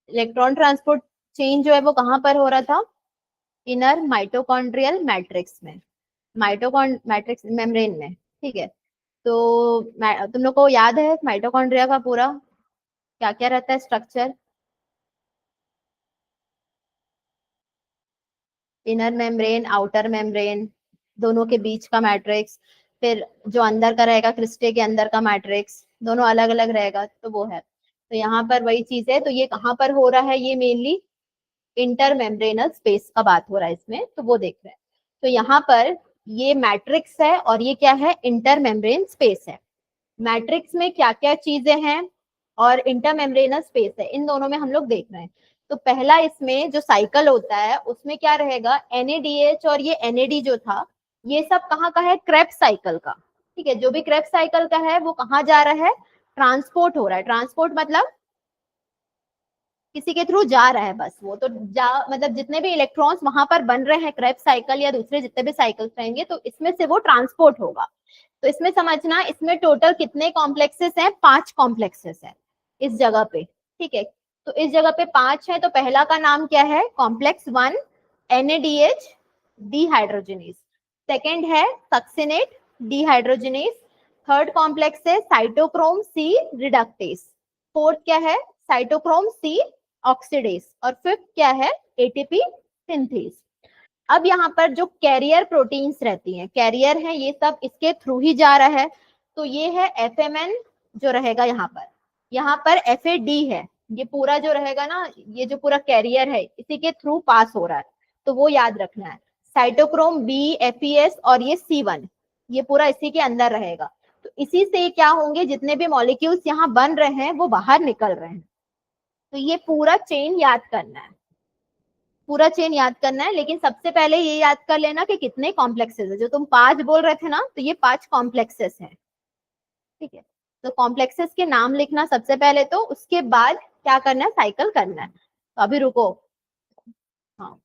[SPEAKER 1] इलेक्ट्रॉन ट्रांसपोर्ट चेंज जो है वो कहाँ पर हो रहा था? इनर माइटोकॉन्ड्रियल मैट्रिक्स में। मैट्रिक्स मेम्ब्रेन में, ठीक है। तो तुम लोग को याद है माइटोकॉन्ड्रिया का पूरा क्या क्या रहता है structure? Inner membrane, outer membrane, दोनों के बीच का मैट्रिक्स, फिर जो अंदर का रहेगा क्रिस्टे के अंदर का मैट्रिक्स, दोनों अलग अलग रहेगा, तो वो है। तो यहाँ पर वही चीज है। तो ये कहाँ पर हो रहा है? ये मेनली इंटर मेम्ब्रेनल स्पेस का बात हो रहा है इसमें, तो वो देख रहे हैं। तो यहाँ पर ये मैट्रिक्स है और ये क्या है? इंटर मेम्ब्रेन स्पेस है। मैट्रिक्स में क्या क्या चीजें हैं और इंटर मेम्ब्रेनल स्पेस है, इन दोनों में हम लोग देख रहे हैं। तो पहला इसमें जो साइकिल होता है उसमें क्या रहेगा? NADH और ये NAD जो था, ये सब कहाँ का है? क्रेब्स साइकिल का, ठीक है। जो भी क्रेब्स साइकिल का है वो कहाँ जा रहा है? ट्रांसपोर्ट हो रहा है। ट्रांसपोर्ट मतलब किसी के थ्रू जा रहा है बस, वो तो जा मतलब जितने भी इलेक्ट्रॉन्स वहां पर बन रहे हैं क्रेब्स साइकिल या दूसरे जितने भी साइकिल्स रहेंगे, तो इसमें से वो ट्रांसपोर्ट होगा। तो इसमें समझना, इसमें टोटल कितने कॉम्प्लेक्सेस हैं? 5 कॉम्प्लेक्सेस है इस जगह पे, ठीक है। तो इस जगह पे 5 है। तो पहला का नाम क्या है? Complex 1 NADH dehydrogenase. सेकेंड है सक्सिनेट डिहाइड्रोजनेज। थर्ड कॉम्प्लेक्स है साइटोक्रोम C रिडक्टेज। फोर्थ क्या है? Cytochrome C oxidase. और फिफ्थ क्या है? ATP synthase. अब यहाँ पर जो कैरियर प्रोटीन्स रहती हैं, कैरियर है ये सब, इसके थ्रू ही जा रहा है। तो ये है FMN जो रहेगा यहाँ पर FAD है। ये पूरा जो रहेगा ना, ये जो पूरा कैरियर है इसी के थ्रू पास हो रहा है, तो वो याद रखना है। साइटोक्रोम B FES और ये C1, ये पूरा इसी के अंदर रहेगा। तो इसी से क्या होंगे? जितने भी मॉलिक्यूल्स यहाँ बन रहे हैं वो बाहर निकल रहे हैं। तो ये पूरा चेन याद करना है, पूरा चेन याद करना है। लेकिन सबसे पहले ये याद कर लेना कि कितने कॉम्प्लेक्सेस है। जो तुम 5 बोल रहे थे ना, तो ये 5 कॉम्प्लेक्सेस हैं, ठीक है। तो कॉम्प्लेक्सेस के नाम लिखना सबसे पहले, तो उसके बाद क्या करना है? साइकिल करना है। तो अभी रुको, हाँ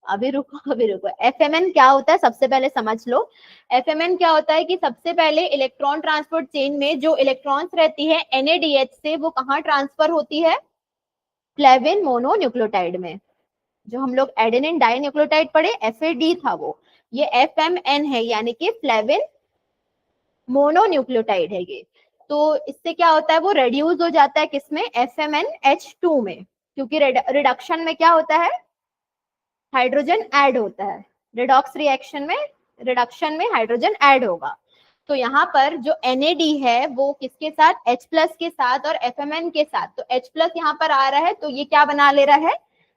[SPEAKER 1] अभी रुको। FMN क्या होता है सबसे पहले समझ लो। FMN क्या होता है कि सबसे पहले इलेक्ट्रॉन ट्रांसपोर्ट चेन में जो इलेक्ट्रॉन्स रहती है NADH से, वो कहाँ ट्रांसफर होती है? फ्लेविन मोनोन्यूक्लियोटाइड में। जो हम लोग एडेनिन डाई न्यूक्लियोटाइड पढ़े, FAD था वो, ये FMN है, यानी कि फ्लेविन मोनोन्यूक्लियोटाइड है ये। तो इससे क्या होता है? वो रेड्यूस हो जाता है किसमें? FMNH2 में। क्योंकि रिडक्शन में क्या होता है? हाइड्रोजन ऐड होता है। रिडॉक्स रिएक्शन में, रिडक्शन में हाइड्रोजन ऐड होगा। तो यहाँ पर जो NAD है वो किसके साथ? H+ के साथ और FMN के साथ। तो H+ यहाँ पर आ रहा है, तो ये क्या बना ले रहा है?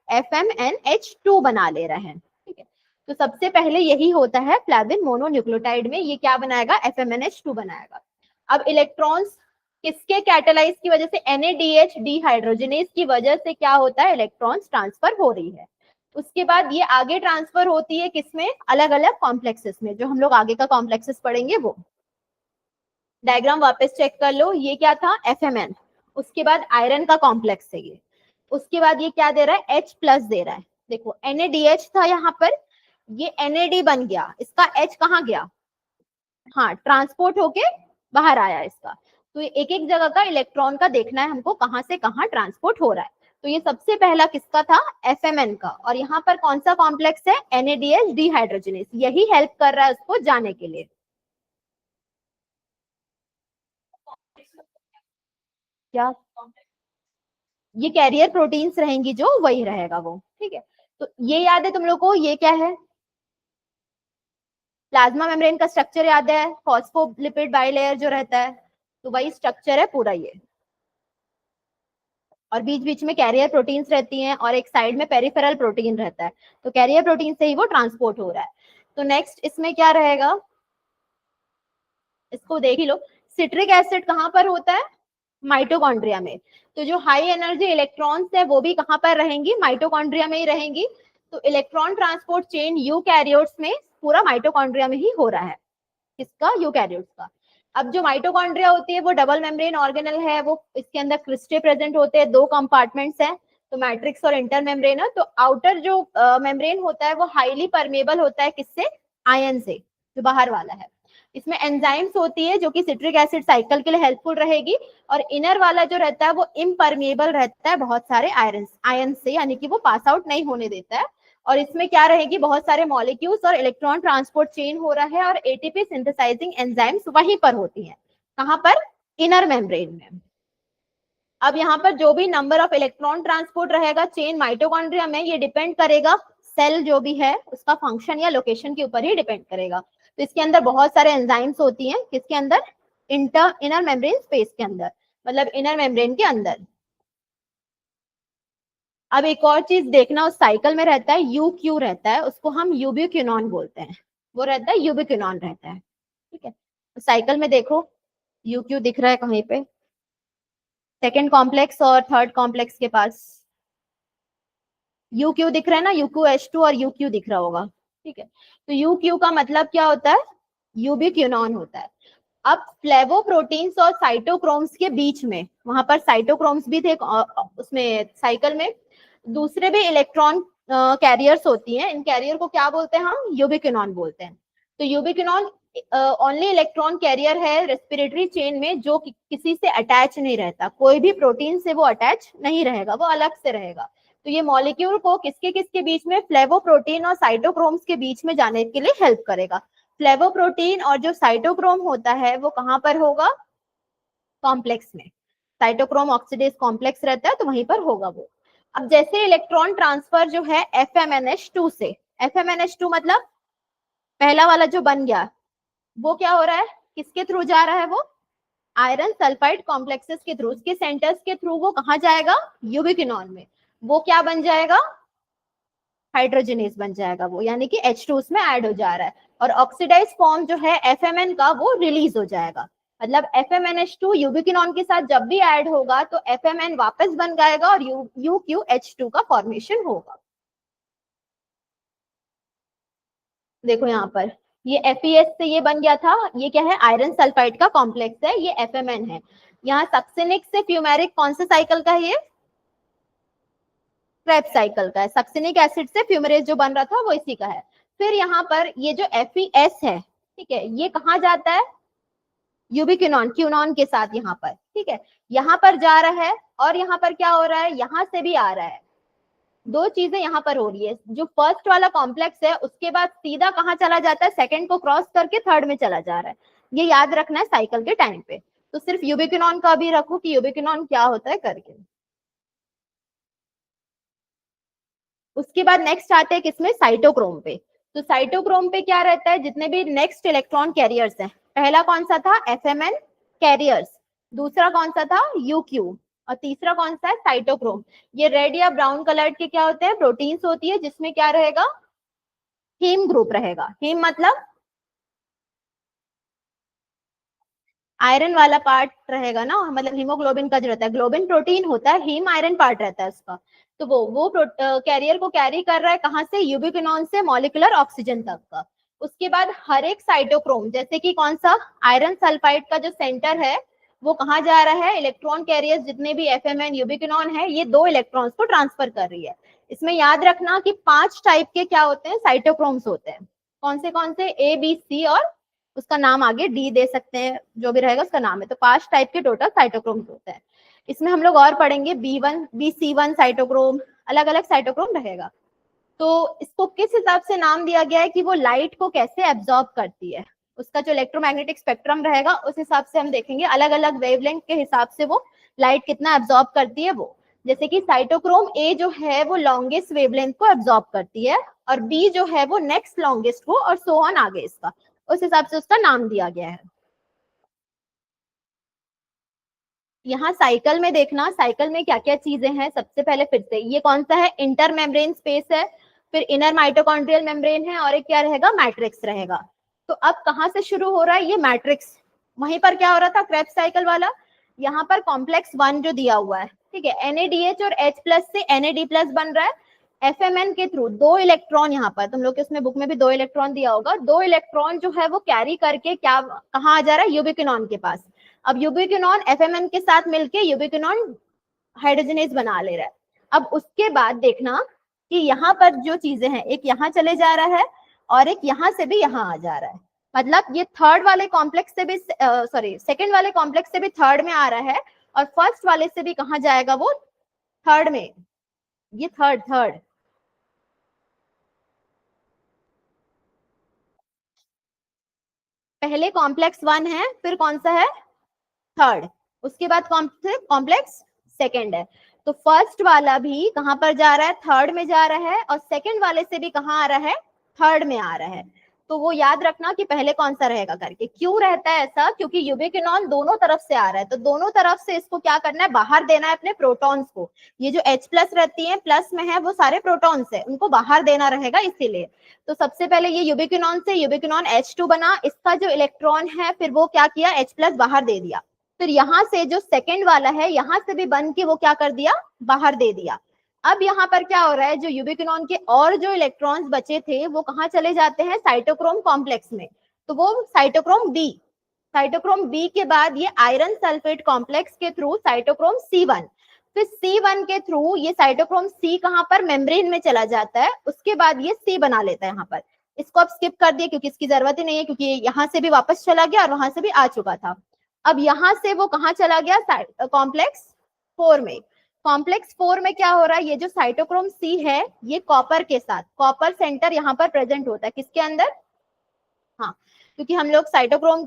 [SPEAKER 1] FMNH2 बना ले रहा है, ठीक है। तो सबसे पहले यही होता है फ्लेविन मोनोन्यूक्लियोटाइड में, ये क्या बनाएगा? FMNH2 बनाएगा। अब इलेक्ट्रॉन्स किसके कैटालाइज की वजह से? NADH डिहाइड्रोजनेज की वजह से क्या होता है? इलेक्ट्रॉन्स ट्रांसफर हो रही है। उसके बाद ये आगे ट्रांसफर होती है किसमें? अलग अलग कॉम्प्लेक्सेस में, जो हम लोग आगे का कॉम्प्लेक्सेस पढ़ेंगे वो। डायग्राम वापस चेक कर लो, ये क्या था? FMN। उसके बाद आयरन का कॉम्प्लेक्स है ये। उसके बाद ये क्या दे रहा है? H+ दे रहा है। देखो NADH था यहाँ पर, ये NAD बन गया, इसका H कहाँ गया? हाँ, ट्रांसपोर्ट होके बाहर आया इसका। तो एक एक जगह का इलेक्ट्रॉन का देखना है हमको, कहाँ से कहाँ ट्रांसपोर्ट हो रहा है। तो ये सबसे पहला किसका था? FMN का। और यहाँ पर कौन सा कॉम्प्लेक्स है? NADH dehydrogenase. यही हेल्प कर रहा है उसको जाने के लिए। क्या? ये कैरियर प्रोटीन्स रहेंगी जो, वही रहेगा वो, ठीक है। तो ये याद है तुम लोग को? ये क्या है? प्लाज्मा मेम्ब्रेन का स्ट्रक्चर याद है? फॉस्फोलिपिड बाइलेयर जो रहता है, तो वही स्ट्रक्चर है पूरा ये। और बीच बीच में कैरियर प्रोटीन्स रहती हैं और एक साइड में पेरिफेरल प्रोटीन रहता है। तो कैरियर प्रोटीन से ही वो ट्रांसपोर्ट हो रहा है। तो नेक्स्ट इसमें क्या रहेगा? इसको देख ही लो। सिट्रिक एसिड कहाँ पर होता है? माइटोकॉन्ड्रिया में। तो जो हाई एनर्जी इलेक्ट्रॉन्स है वो भी कहाँ पर रहेंगी? माइटोकॉन्ड्रिया में ही रहेंगी। तो इलेक्ट्रॉन ट्रांसपोर्ट चेन यूकैरियोट्स में पूरा माइटोकॉन्ड्रिया में ही हो रहा है। किसका? यूकैरियोट्स का। अब जो माइटोकॉन्ड्रिया होती है वो डबल मेम्ब्रेन ऑर्गेनल है, वो इसके अंदर क्रिस्टे प्रेजेंट होते हैं, 2 कंपार्टमेंट्स हैं, तो मैट्रिक्स और इंटर मेम्ब्रेन है। तो आउटर जो मेम्ब्रेन होता है वो हाईली परमेबल होता है, किससे? आयन से, जो बाहर वाला है। इसमें एंजाइम्स होती है जो कि सिट्रिक एसिड साइकिल के लिए हेल्पफुल रहेगी। और इनर वाला जो रहता है वो इम्परमेबल रहता है बहुत सारे आयन से, यानी कि वो पास आउट नहीं होने देता है। और इसमें क्या रहेगी, बहुत सारे मॉलिक्यूल्स और इलेक्ट्रॉन ट्रांसपोर्ट चेन हो रहा है और एटीपी सिंथेसाइजिंग एंजाइम्स वहीं पर होती हैं। कहाँ पर? इनर मेम्ब्रेन में। अब यहाँ पर जो भी नंबर ऑफ इलेक्ट्रॉन ट्रांसपोर्ट रहेगा चेन माइटोकॉन्ड्रिया में, ये डिपेंड करेगा सेल जो भी है उसका फंक्शन या लोकेशन के ऊपर ही डिपेंड करेगा। तो इसके अंदर बहुत सारे एंजाइम्स होती हैं, किसके अंदर? इनर मेम्ब्रेन स्पेस के अंदर, मतलब इनर मेम्ब्रेन के अंदर। अब एक और चीज देखना, उस साइकिल में रहता है यू क्यू रहता है, उसको हम यूबिक्विनॉन बोलते हैं, वो रहता है यूबिक्विनॉन रहता है, ठीक है। तो साइकिल में देखो यू क्यू दिख रहा है कहीं पे, सेकेंड कॉम्प्लेक्स और थर्ड कॉम्प्लेक्स के पास यू क्यू दिख रहा है ना, UQH2 और यू क्यू दिख रहा होगा, ठीक है। तो यू क्यू का मतलब क्या होता है? यूबिक्विनॉन होता है। अब फ्लेवोप्रोटीन्स और साइटोक्रोम्स के बीच में, वहां पर साइटोक्रोम्स भी थे उसमें साइकिल में, दूसरे भी इलेक्ट्रॉन कैरियर्स होती हैं, इन कैरियर को क्या बोलते हैं हम? यूबिक्विनॉन बोलते हैं। तो यूबिक्विनॉन ओनली इलेक्ट्रॉन कैरियर है रेस्पिरेटरी चेन में जो किसी से अटैच नहीं रहता, कोई भी प्रोटीन से वो अटैच नहीं रहेगा, वो अलग से रहेगा। तो ये मॉलिक्यूल को किसके किसके बीच में? फ्लेवोप्रोटीन और साइटोक्रोम्स के बीच में जाने के लिए हेल्प करेगा। फ्लेवोप्रोटीन और जो साइटोक्रोम होता है वो कहाँ पर होगा? कॉम्प्लेक्स में। साइटोक्रोम ऑक्सीडेज कॉम्प्लेक्स रहता है तो वहीं पर होगा वो। अब जैसे इलेक्ट्रॉन ट्रांसफर जो है FMNH2 से, FMNH2 मतलब पहला वाला जो बन गया, वो क्या हो रहा है? किसके थ्रू जा रहा है वो? आयरन सल्फाइड कॉम्प्लेक्सेस के थ्रू, उसके सेंटर्स के थ्रू वो कहाँ जाएगा? यूबिक्विनॉन में। वो क्या बन जाएगा? हाइड्रोजनेज बन जाएगा वो, यानी कि H2 उसमें ऐड हो जा रहा है, और ऑक्सीडाइज फॉर्म जो है FMN का वो रिलीज हो जाएगा। मतलब FMNH2 यूबिक्विनॉन के साथ जब भी ऐड होगा तो FMN वापस बन जाएगा और UQH2 का फॉर्मेशन होगा। देखो यहाँ पर ये FeS से ये बन गया था, ये क्या है? आयरन सल्फाइड का कॉम्प्लेक्स है, ये FMN है। यहाँ सक्सिनिक से फ्यूमेरिक कौन से साइकिल का है? ये क्रेब्स साइकिल का है। सक्सिनिक एसिड से फ्यूमेरेज जो बन रहा था वो इसी का है। फिर यहाँ पर ये जो FeS है, ठीक है, ये कहाँ जाता है? यूबिक्विनॉन क्यूनॉन के साथ यहाँ पर, ठीक है, यहाँ पर जा रहा है। और यहाँ पर क्या हो रहा है? यहाँ से भी आ रहा है। दो चीजें यहाँ पर हो रही है, जो फर्स्ट वाला कॉम्प्लेक्स है उसके बाद सीधा कहाँ चला जाता है? सेकंड को क्रॉस करके थर्ड में चला जा रहा है। ये याद रखना है साइकिल के टाइम पे। तो सिर्फ यूबिक्विनॉन का भी रखो कि यूबिक्विनॉन क्या होता है करके। उसके बाद नेक्स्ट आते हैं किसमें? साइटोक्रोम पे। तो साइटोक्रोम पे क्या रहता है? जितने भी नेक्स्ट इलेक्ट्रॉन कैरियर्स हैं, पहला कौन सा था? FMN कैरियर्स, दूसरा कौन सा था? UQ, और तीसरा कौन सा है? साइटोक्रोम। ये रेड या ब्राउन कलर के क्या होते हैं? प्रोटीन्स होती है, जिसमें क्या रहेगा? हीम ग्रुप रहेगा। हीम मतलब आयरन वाला पार्ट रहेगा ना, मतलब हीमोग्लोबिन का जो रहता है, ग्लोबिन प्रोटीन होता है, हीम आयरन पार्ट रहता है उसका। तो वो कैरियर को कैरी कर रहा है कहाँ से? यूबिक्विनॉन से मॉलिक्यूलर ऑक्सीजन तक का। उसके बाद हर एक साइटोक्रोम, जैसे कि कौन सा? आयरन सल्फाइड का जो सेंटर है वो कहाँ जा रहा है? इलेक्ट्रॉन कैरियर्स जितने भी FMN यूबिक्विनॉन है, ये 2 इलेक्ट्रॉन्स को ट्रांसफर कर रही है। इसमें याद रखना कि 5 टाइप के क्या होते हैं? साइटोक्रोम्स होते हैं। कौन से? A B C और उसका नाम आगे D दे सकते हैं, जो भी रहेगा उसका नाम है। तो 5 टाइप के टोटल साइटोक्रोम्स होते हैं। इसमें हम लोग और पढ़ेंगे B1 BC1 साइटोक्रोम, अलग अलग साइटोक्रोम रहेगा। तो इसको किस हिसाब से नाम दिया गया है कि वो लाइट को कैसे एब्जॉर्ब करती है, उसका जो इलेक्ट्रोमैग्नेटिक स्पेक्ट्रम रहेगा उस हिसाब से हम देखेंगे, अलग अलग वेवलेंथ के हिसाब से वो लाइट कितना एब्जॉर्ब करती है वो। जैसे कि साइटोक्रोम A जो है वो लॉन्गेस्ट वेवलेंथ को एब्जॉर्ब करती है, और B जो है वो नेक्स्ट लॉन्गेस्ट को, और सो ऑन आगे इसका, उस हिसाब से उसका नाम दिया गया है। यहाँ साइकिल में देखना, साइकिल में क्या क्या चीजें हैं। सबसे पहले फिर से ये कौन सा है? इंटर मेम्ब्रेन स्पेस है, फिर इनर माइटोकॉन्ड्रियल मेम्ब्रेन है, और एक क्या रहेगा? मैट्रिक्स रहेगा। तो अब कहाँ से शुरू हो रहा है? ये मैट्रिक्स। वहीं पर क्या हो रहा था? क्रेब्स साइकिल वाला। यहाँ पर कॉम्प्लेक्स 1 जो दिया हुआ है, ठीक है, NADH और H+ से NAD+ बन रहा है। FMN के थ्रू 2 इलेक्ट्रॉन, यहाँ पर तुम लोग के उसमें बुक में भी 2 इलेक्ट्रॉन दिया होगा, 2 इलेक्ट्रॉन जो है वो कैरी करके क्या कहाँ आ जा रहा है? यूबिक्विनॉन के पास। अब यूबिक्विनॉन FMN के साथ मिलके यूबिक्विनॉन हाइड्रोजनेज बना ले रहा है। अब उसके बाद देखना कि यहाँ पर जो चीजें हैं, एक यहाँ चले जा रहा है और एक यहाँ से भी यहाँ आ जा रहा है। मतलब ये थर्ड वाले कॉम्प्लेक्स से भी सेकंड वाले कॉम्प्लेक्स से भी थर्ड में आ रहा है, और फर्स्ट वाले से भी कहाँ जाएगा? वो थर्ड में। ये थर्ड थर्ड पहले कॉम्प्लेक्स 1 है, फिर कौन सा है, थर्ड, उसके बाद कॉम्प्लेक्स सेकंड है। तो फर्स्ट वाला भी कहां पर जा रहा है, थर्ड में जा रहा है, और सेकंड वाले से भी कहां आ रहा है, थर्ड में आ रहा है। तो वो याद रखना कि पहले कौन सा रहेगा करके। क्यों रहता है ऐसा, क्योंकि यूबिक्विनोन दोनों तरफ से आ रहा है, तो दोनों तरफ से इसको क्या करना है, बाहर देना है अपने प्रोटॉन्स को। ये जो H प्लस रहती है, प्लस में है, वो सारे प्रोटॉन्स है, उनको बाहर देना रहेगा इसीलिए। तो सबसे पहले ये यूबिक्विनोन से यूबिक्विनोन H2 बना, इसका जो इलेक्ट्रॉन है फिर वो क्या किया, H प्लस बाहर दे दिया। फिर यहाँ से जो सेकेंड वाला है, यहाँ से भी बन के वो क्या कर दिया, बाहर दे दिया। अब यहाँ पर क्या हो रहा है, जो यूबिक्विनोन के और जो इलेक्ट्रॉन्स बचे थे वो कहाँ चले जाते हैं, साइटोक्रोम कॉम्प्लेक्स में। तो वो साइटोक्रोम बी, साइटोक्रोम बी के बाद ये आयरन सल्फेट कॉम्प्लेक्स के थ्रू साइटोक्रोम C1, फिर C1 के थ्रू ये साइटोक्रोम C कहाँ पर, मेम्ब्रेन में चला जाता है, उसके बाद ये C बना लेता है यहाँ पर। इसको अब स्किप कर दिए क्योंकि इसकी जरूरत ही नहीं है, क्योंकि यहाँ से भी वापस चला गया और वहां से भी आ चुका था। अब यहाँ से वो कहाँ चला गया, कॉम्प्लेक्स 4 में। कॉम्प्लेक्स 4 में क्या हो रहा है, ये जो साइटोक्रोम C है ये कॉपर के साथ, कॉपर सेंटर यहाँ पर प्रेजेंट होता है, किसके अंदर, हाँ, क्योंकि हम लोग साइटोक्रोम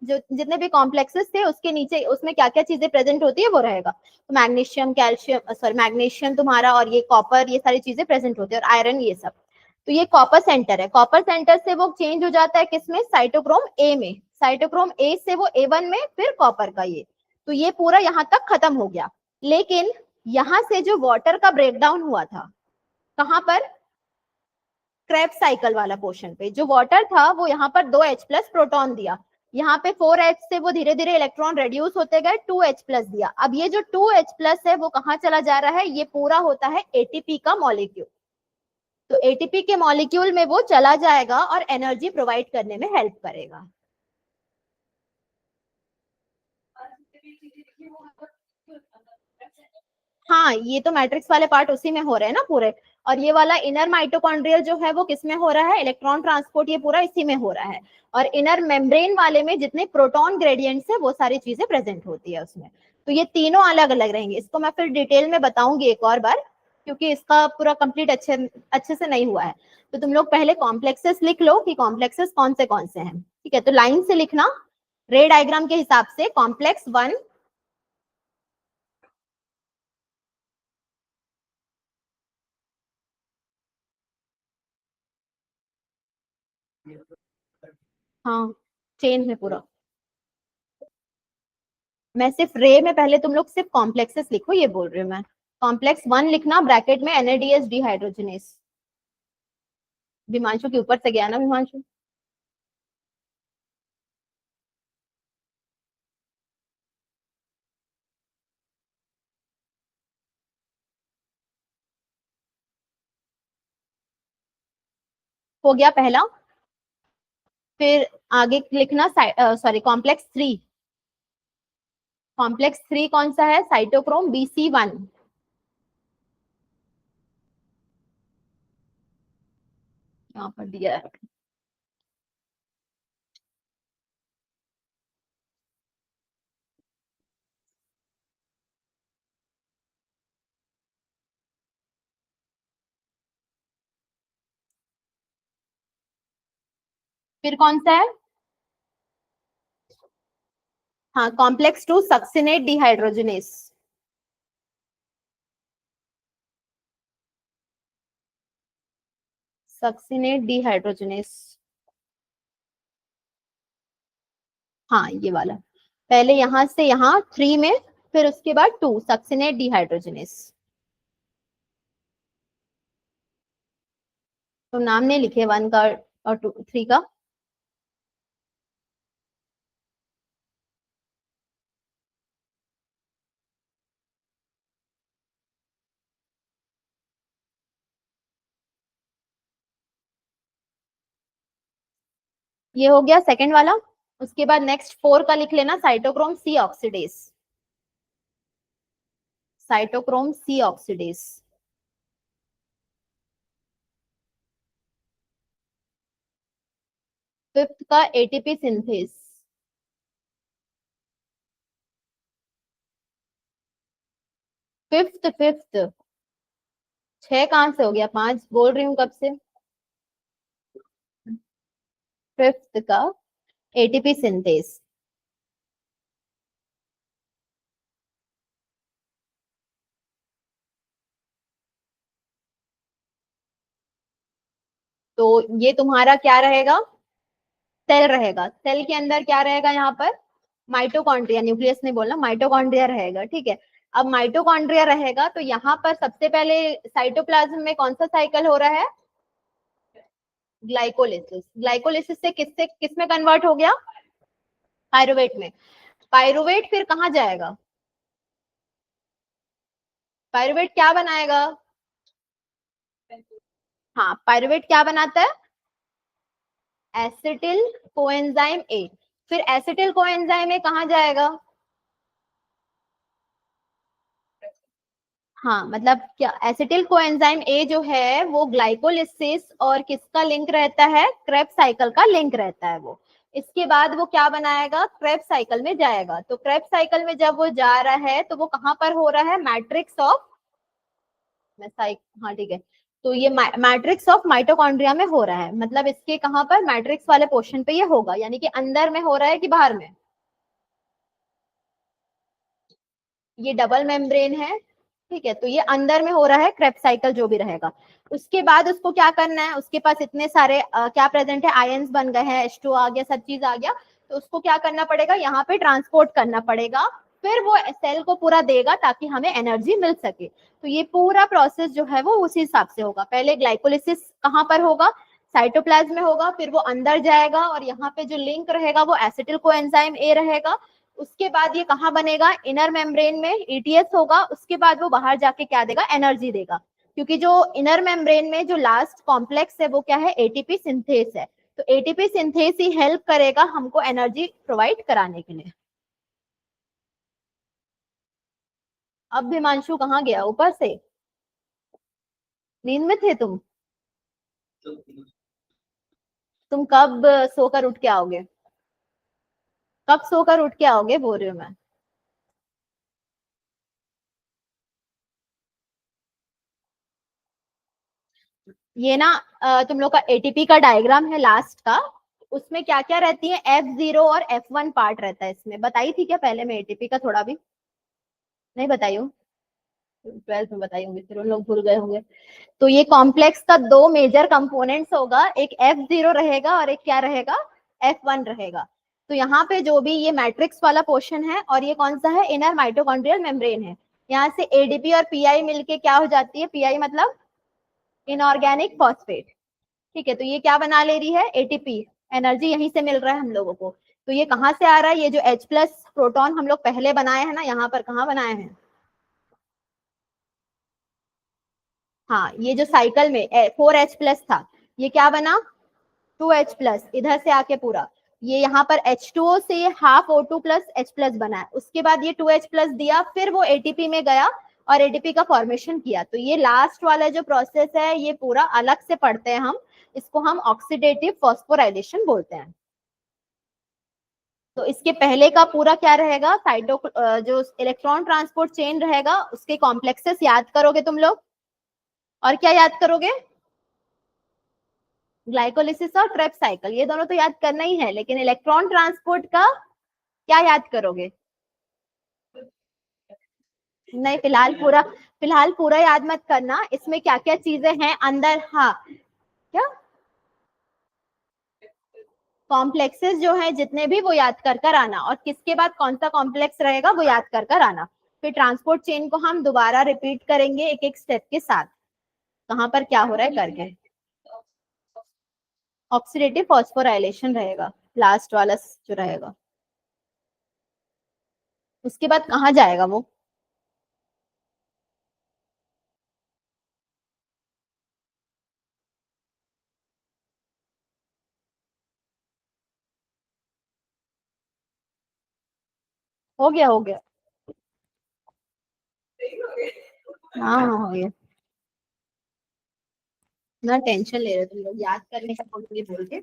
[SPEAKER 1] जो जितने भी कॉम्प्लेक्सेस थे उसके नीचे उसमें क्या क्या चीजें प्रेजेंट होती है वो रहेगा। तो मैग्नीशियम, कैल्शियम, सॉरी मैग्नीशियम तुम्हारा, और ये कॉपर, ये सारी चीजें प्रेजेंट होती है, और आयरन, ये सब। तो ये कॉपर सेंटर है, कॉपर सेंटर से वो चेंज हो जाता है किसमें, साइटोक्रोम ए में, साइटोक्रोम ए से वो A1 में, फिर कॉपर का ये। तो ये पूरा यहाँ तक खत्म हो गया। लेकिन यहाँ से जो वाटर का ब्रेकडाउन हुआ था, कहाँ पर, क्रेब्स साइकिल वाला पोर्शन पे, जो वाटर था वो यहाँ पर 2H प्लस प्रोटॉन दिया, यहाँ पे 4H से वो धीरे धीरे इलेक्ट्रॉन रेड्यूस होते गए, 2H प्लस दिया। अब ये जो 2H प्लस है वो कहाँ चला जा रहा है, ये पूरा होता है ATP का मॉलिक्यूल। तो ATP के मॉलिक्यूल में वो चला जाएगा और एनर्जी प्रोवाइड करने में हेल्प करेगा। हाँ, ये तो मैट्रिक्स वाले पार्ट उसी में हो रहे हैं ना पूरे, और ये वाला इनर माइटोकॉन्ड्रियल जो है वो किसमें हो रहा है, इलेक्ट्रॉन ट्रांसपोर्ट, ये पूरा इसी में हो रहा है। और इनर मेम्ब्रेन वाले में जितने प्रोटॉन ग्रेडियंट्स है वो सारी चीजें प्रेजेंट होती है उसमें। तो ये तीनों अलग अलग रहेंगे, इसको मैं फिर डिटेल में बताऊंगी एक और बार, क्योंकि इसका पूरा कंप्लीट अच्छे से नहीं हुआ है। तो तुम लोग पहले कॉम्प्लेक्सेस लिख लो कि कॉम्प्लेक्सेस कौन से हैं, ठीक है। तो लाइन से लिखना, रे डायग्राम के हिसाब से, कॉम्प्लेक्स 1, हाँ चेन है पूरा। मैं सिर्फ रे में, पहले तुम लोग सिर्फ कॉम्प्लेक्सेस लिखो, ये बोल रही हूँ मैं। कॉम्प्लेक्स 1 लिखना ब्रैकेट में, NADS डिहाइड्रोजनेस। विमांशु के ऊपर से गया ना विमांशु। हो गया पहला। फिर आगे लिखना, सॉरी कॉम्प्लेक्स 3। कॉम्प्लेक्स 3 कौन सा है, साइटोक्रोम BC1। यहाँ पर दिया है। फिर कौन सा है, हाँ complex 2 succinate dehydrogenase. Succinate dehydrogenase, हाँ ये वाला। पहले यहाँ से यहाँ 3 में, फिर उसके बाद 2 सक्सिनेट डिहाइड्रोजनेस। तो नाम नहीं लिखे 1 का और 3 का। ये हो गया सेकंड वाला। उसके बाद नेक्स्ट 4 का लिख लेना, cytochrome C oxidase. Cytochrome C oxidase. Fifth का ATP सिंथेस। फिफ्थ फिफ्थ, 6 कहां से हो गया, 5 बोल रही हूँ कब से। फिफ्थ का एटीपी सिंथेस। तो ये तुम्हारा क्या रहेगा, सेल रहेगा। सेल के अंदर क्या रहेगा यहाँ पर, माइटोकॉन्ड्रिया, न्यूक्लियस नहीं बोलना, माइटोकॉन्ड्रिया रहेगा, ठीक है। अब माइटोकॉन्ड्रिया रहेगा तो यहाँ पर सबसे पहले साइटोप्लाज्म में कौन सा साइकिल हो रहा है, ग्लाइकोलिसिस। ग्लाइकोलिसिस से किससे किस में कन्वर्ट हो गया, पायरुवेट में। पायरुवेट फिर कहाँ जाएगा, पायरुवेट क्या बनाएगा, हाँ पायरुवेट क्या बनाता है, एसिटिल कोएंजाइम ए। फिर एसिटिल कोएंजाइम ए कहाँ जाएगा, हाँ मतलब क्या, एसिटिल कोएंजाइम ए जो है वो ग्लाइकोलिसिस और किसका लिंक रहता है, क्रेब्स साइकिल का लिंक रहता है वो। इसके बाद वो क्या बनाएगा, क्रेब्स साइकिल में जाएगा। तो क्रेब्स साइकिल में जब वो जा रहा है तो वो कहाँ पर हो रहा है, मैट्रिक्स ऑफ, हाँ ठीक है। तो ये मैट्रिक्स ऑफ माइटोकॉन्ड्रिया में हो रहा है, मतलब इसके कहाँ पर, मैट्रिक्स वाले पोर्शन पे ये होगा, यानी कि अंदर में हो रहा है कि बाहर में, ये डबल मेम्ब्रेन है, ठीक है। तो ये अंदर में हो रहा है क्रेब्स साइकिल जो भी रहेगा। उसके बाद उसको क्या करना है, उसके पास इतने सारे क्या प्रेजेंट है, आयंस बन गए हैं, H2 आ गया, सब चीज आ गया। तो उसको क्या करना पड़ेगा, यहाँ पे ट्रांसपोर्ट करना पड़ेगा, फिर वो सेल को पूरा देगा ताकि हमें एनर्जी मिल सके। तो ये पूरा प्रोसेस जो है वो उसी हिसाब से होगा। पहले ग्लाइकोलिसिस कहाँ पर होगा, साइटोप्लाज्म में होगा, फिर वो अंदर जाएगा और यहाँ पे जो लिंक रहेगा वो एसिटिल कोएंजाइम ए रहेगा। उसके बाद ये कहाँ बनेगा, इनर मेम्ब्रेन में, ईटीएस होगा। उसके बाद वो बाहर जाके क्या देगा, एनर्जी देगा, क्योंकि जो इनर मेम्ब्रेन में जो लास्ट कॉम्प्लेक्स है वो क्या है, एटीपी सिंथेस है। तो एटीपी सिंथेस ही हेल्प करेगा हमको एनर्जी प्रोवाइड कराने के लिए। अब हिमांशु कहाँ गया, ऊपर से नींद में थे तुम कब सोकर उठ के आओगे, कब सोकर उठ के आओगे बोल रही हूँ मैं। ये ना तुम लोग का एटीपी का डायग्राम है लास्ट का, उसमें क्या क्या रहती है, F0 और F1 पार्ट रहता है इसमें, बताई थी क्या पहले मैं एटीपी का, थोड़ा भी नहीं बताई हूँ, 12th में बताई होंगी, फिर उन लोग भूल गए होंगे। तो ये कॉम्प्लेक्स का दो मेजर कंपोनेंट्स होगा, एक F0 रहेगा और एक क्या रहेगा, F1 रहेगा। तो यहाँ पे जो भी ये मैट्रिक्स वाला पोर्शन है और ये कौन सा है, इनर माइटोकॉन्ड्रियल मेम्ब्रेन है। यहाँ से एडीपी और पीआई मिलके क्या हो जाती है, पीआई मतलब इनऑर्गेनिक फॉस्फेट, ठीक है। तो ये क्या बना ले रही है, एटीपी, एनर्जी यहीं से मिल रहा है हम लोगों को। तो ये कहाँ से आ रहा है, ये जो H प्लस प्रोटॉन हम लोग पहले बनाए हैं ना, यहाँ पर कहाँ बनाए हैं, हाँ ये जो साइकिल में 4H+ था, ये क्या बना, 2H+, इधर से आके पूरा ये यहाँ पर H2O से ये हाफ O2+H+ बना है। उसके बाद ये 2H+ दिया, फिर वो एटीपी में गया और एटीपी का फॉर्मेशन किया। तो ये लास्ट वाला जो प्रोसेस है ये पूरा अलग से पढ़ते हैं हम, इसको हम ऑक्सीडेटिव फॉस्फोराइलेशन बोलते हैं। तो इसके पहले का पूरा क्या रहेगा, साइटो जो इलेक्ट्रॉन ट्रांसपोर्ट चेन रहेगा उसके कॉम्प्लेक्सेस याद करोगे तुम लोग, और क्या याद करोगे, ग्लाइकोलिसिस और क्रेब्स साइकिल, ये दोनों तो याद करना ही है, लेकिन इलेक्ट्रॉन ट्रांसपोर्ट का क्या याद करोगे, नहीं फिलहाल पूरा याद मत करना, इसमें क्या क्या चीजें हैं अंदर, हाँ क्या, कॉम्प्लेक्सेस जो है जितने भी वो याद कर कर आना, और किसके बाद कौन सा कॉम्प्लेक्स रहेगा वो याद कर कर आना। फिर ट्रांसपोर्ट चेन को हम दोबारा रिपीट करेंगे एक एक स्टेप के साथ, कहाँ पर क्या हो रहा है करके। ऑक्सीडेटिव फॉस्फोराइलेशन रहेगा लास्ट वाला जो रहेगा, उसके बाद कहाँ जाएगा वो, हो गया हो गया, हाँ हाँ हो गया। ना टेंशन ले रहे तुम लोग, याद करने का बोल के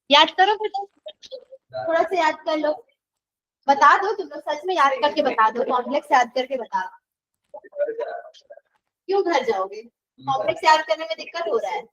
[SPEAKER 1] याद करो फिर तुम, थोड़ा सा याद कर लो, बता दो तुम लोग, सच में याद करके बता दो, कॉम्प्लेक्स याद करके बता दो। क्यों घर जाओगे, कॉम्प्लेक्स याद करने में दिक्कत हो रहा है,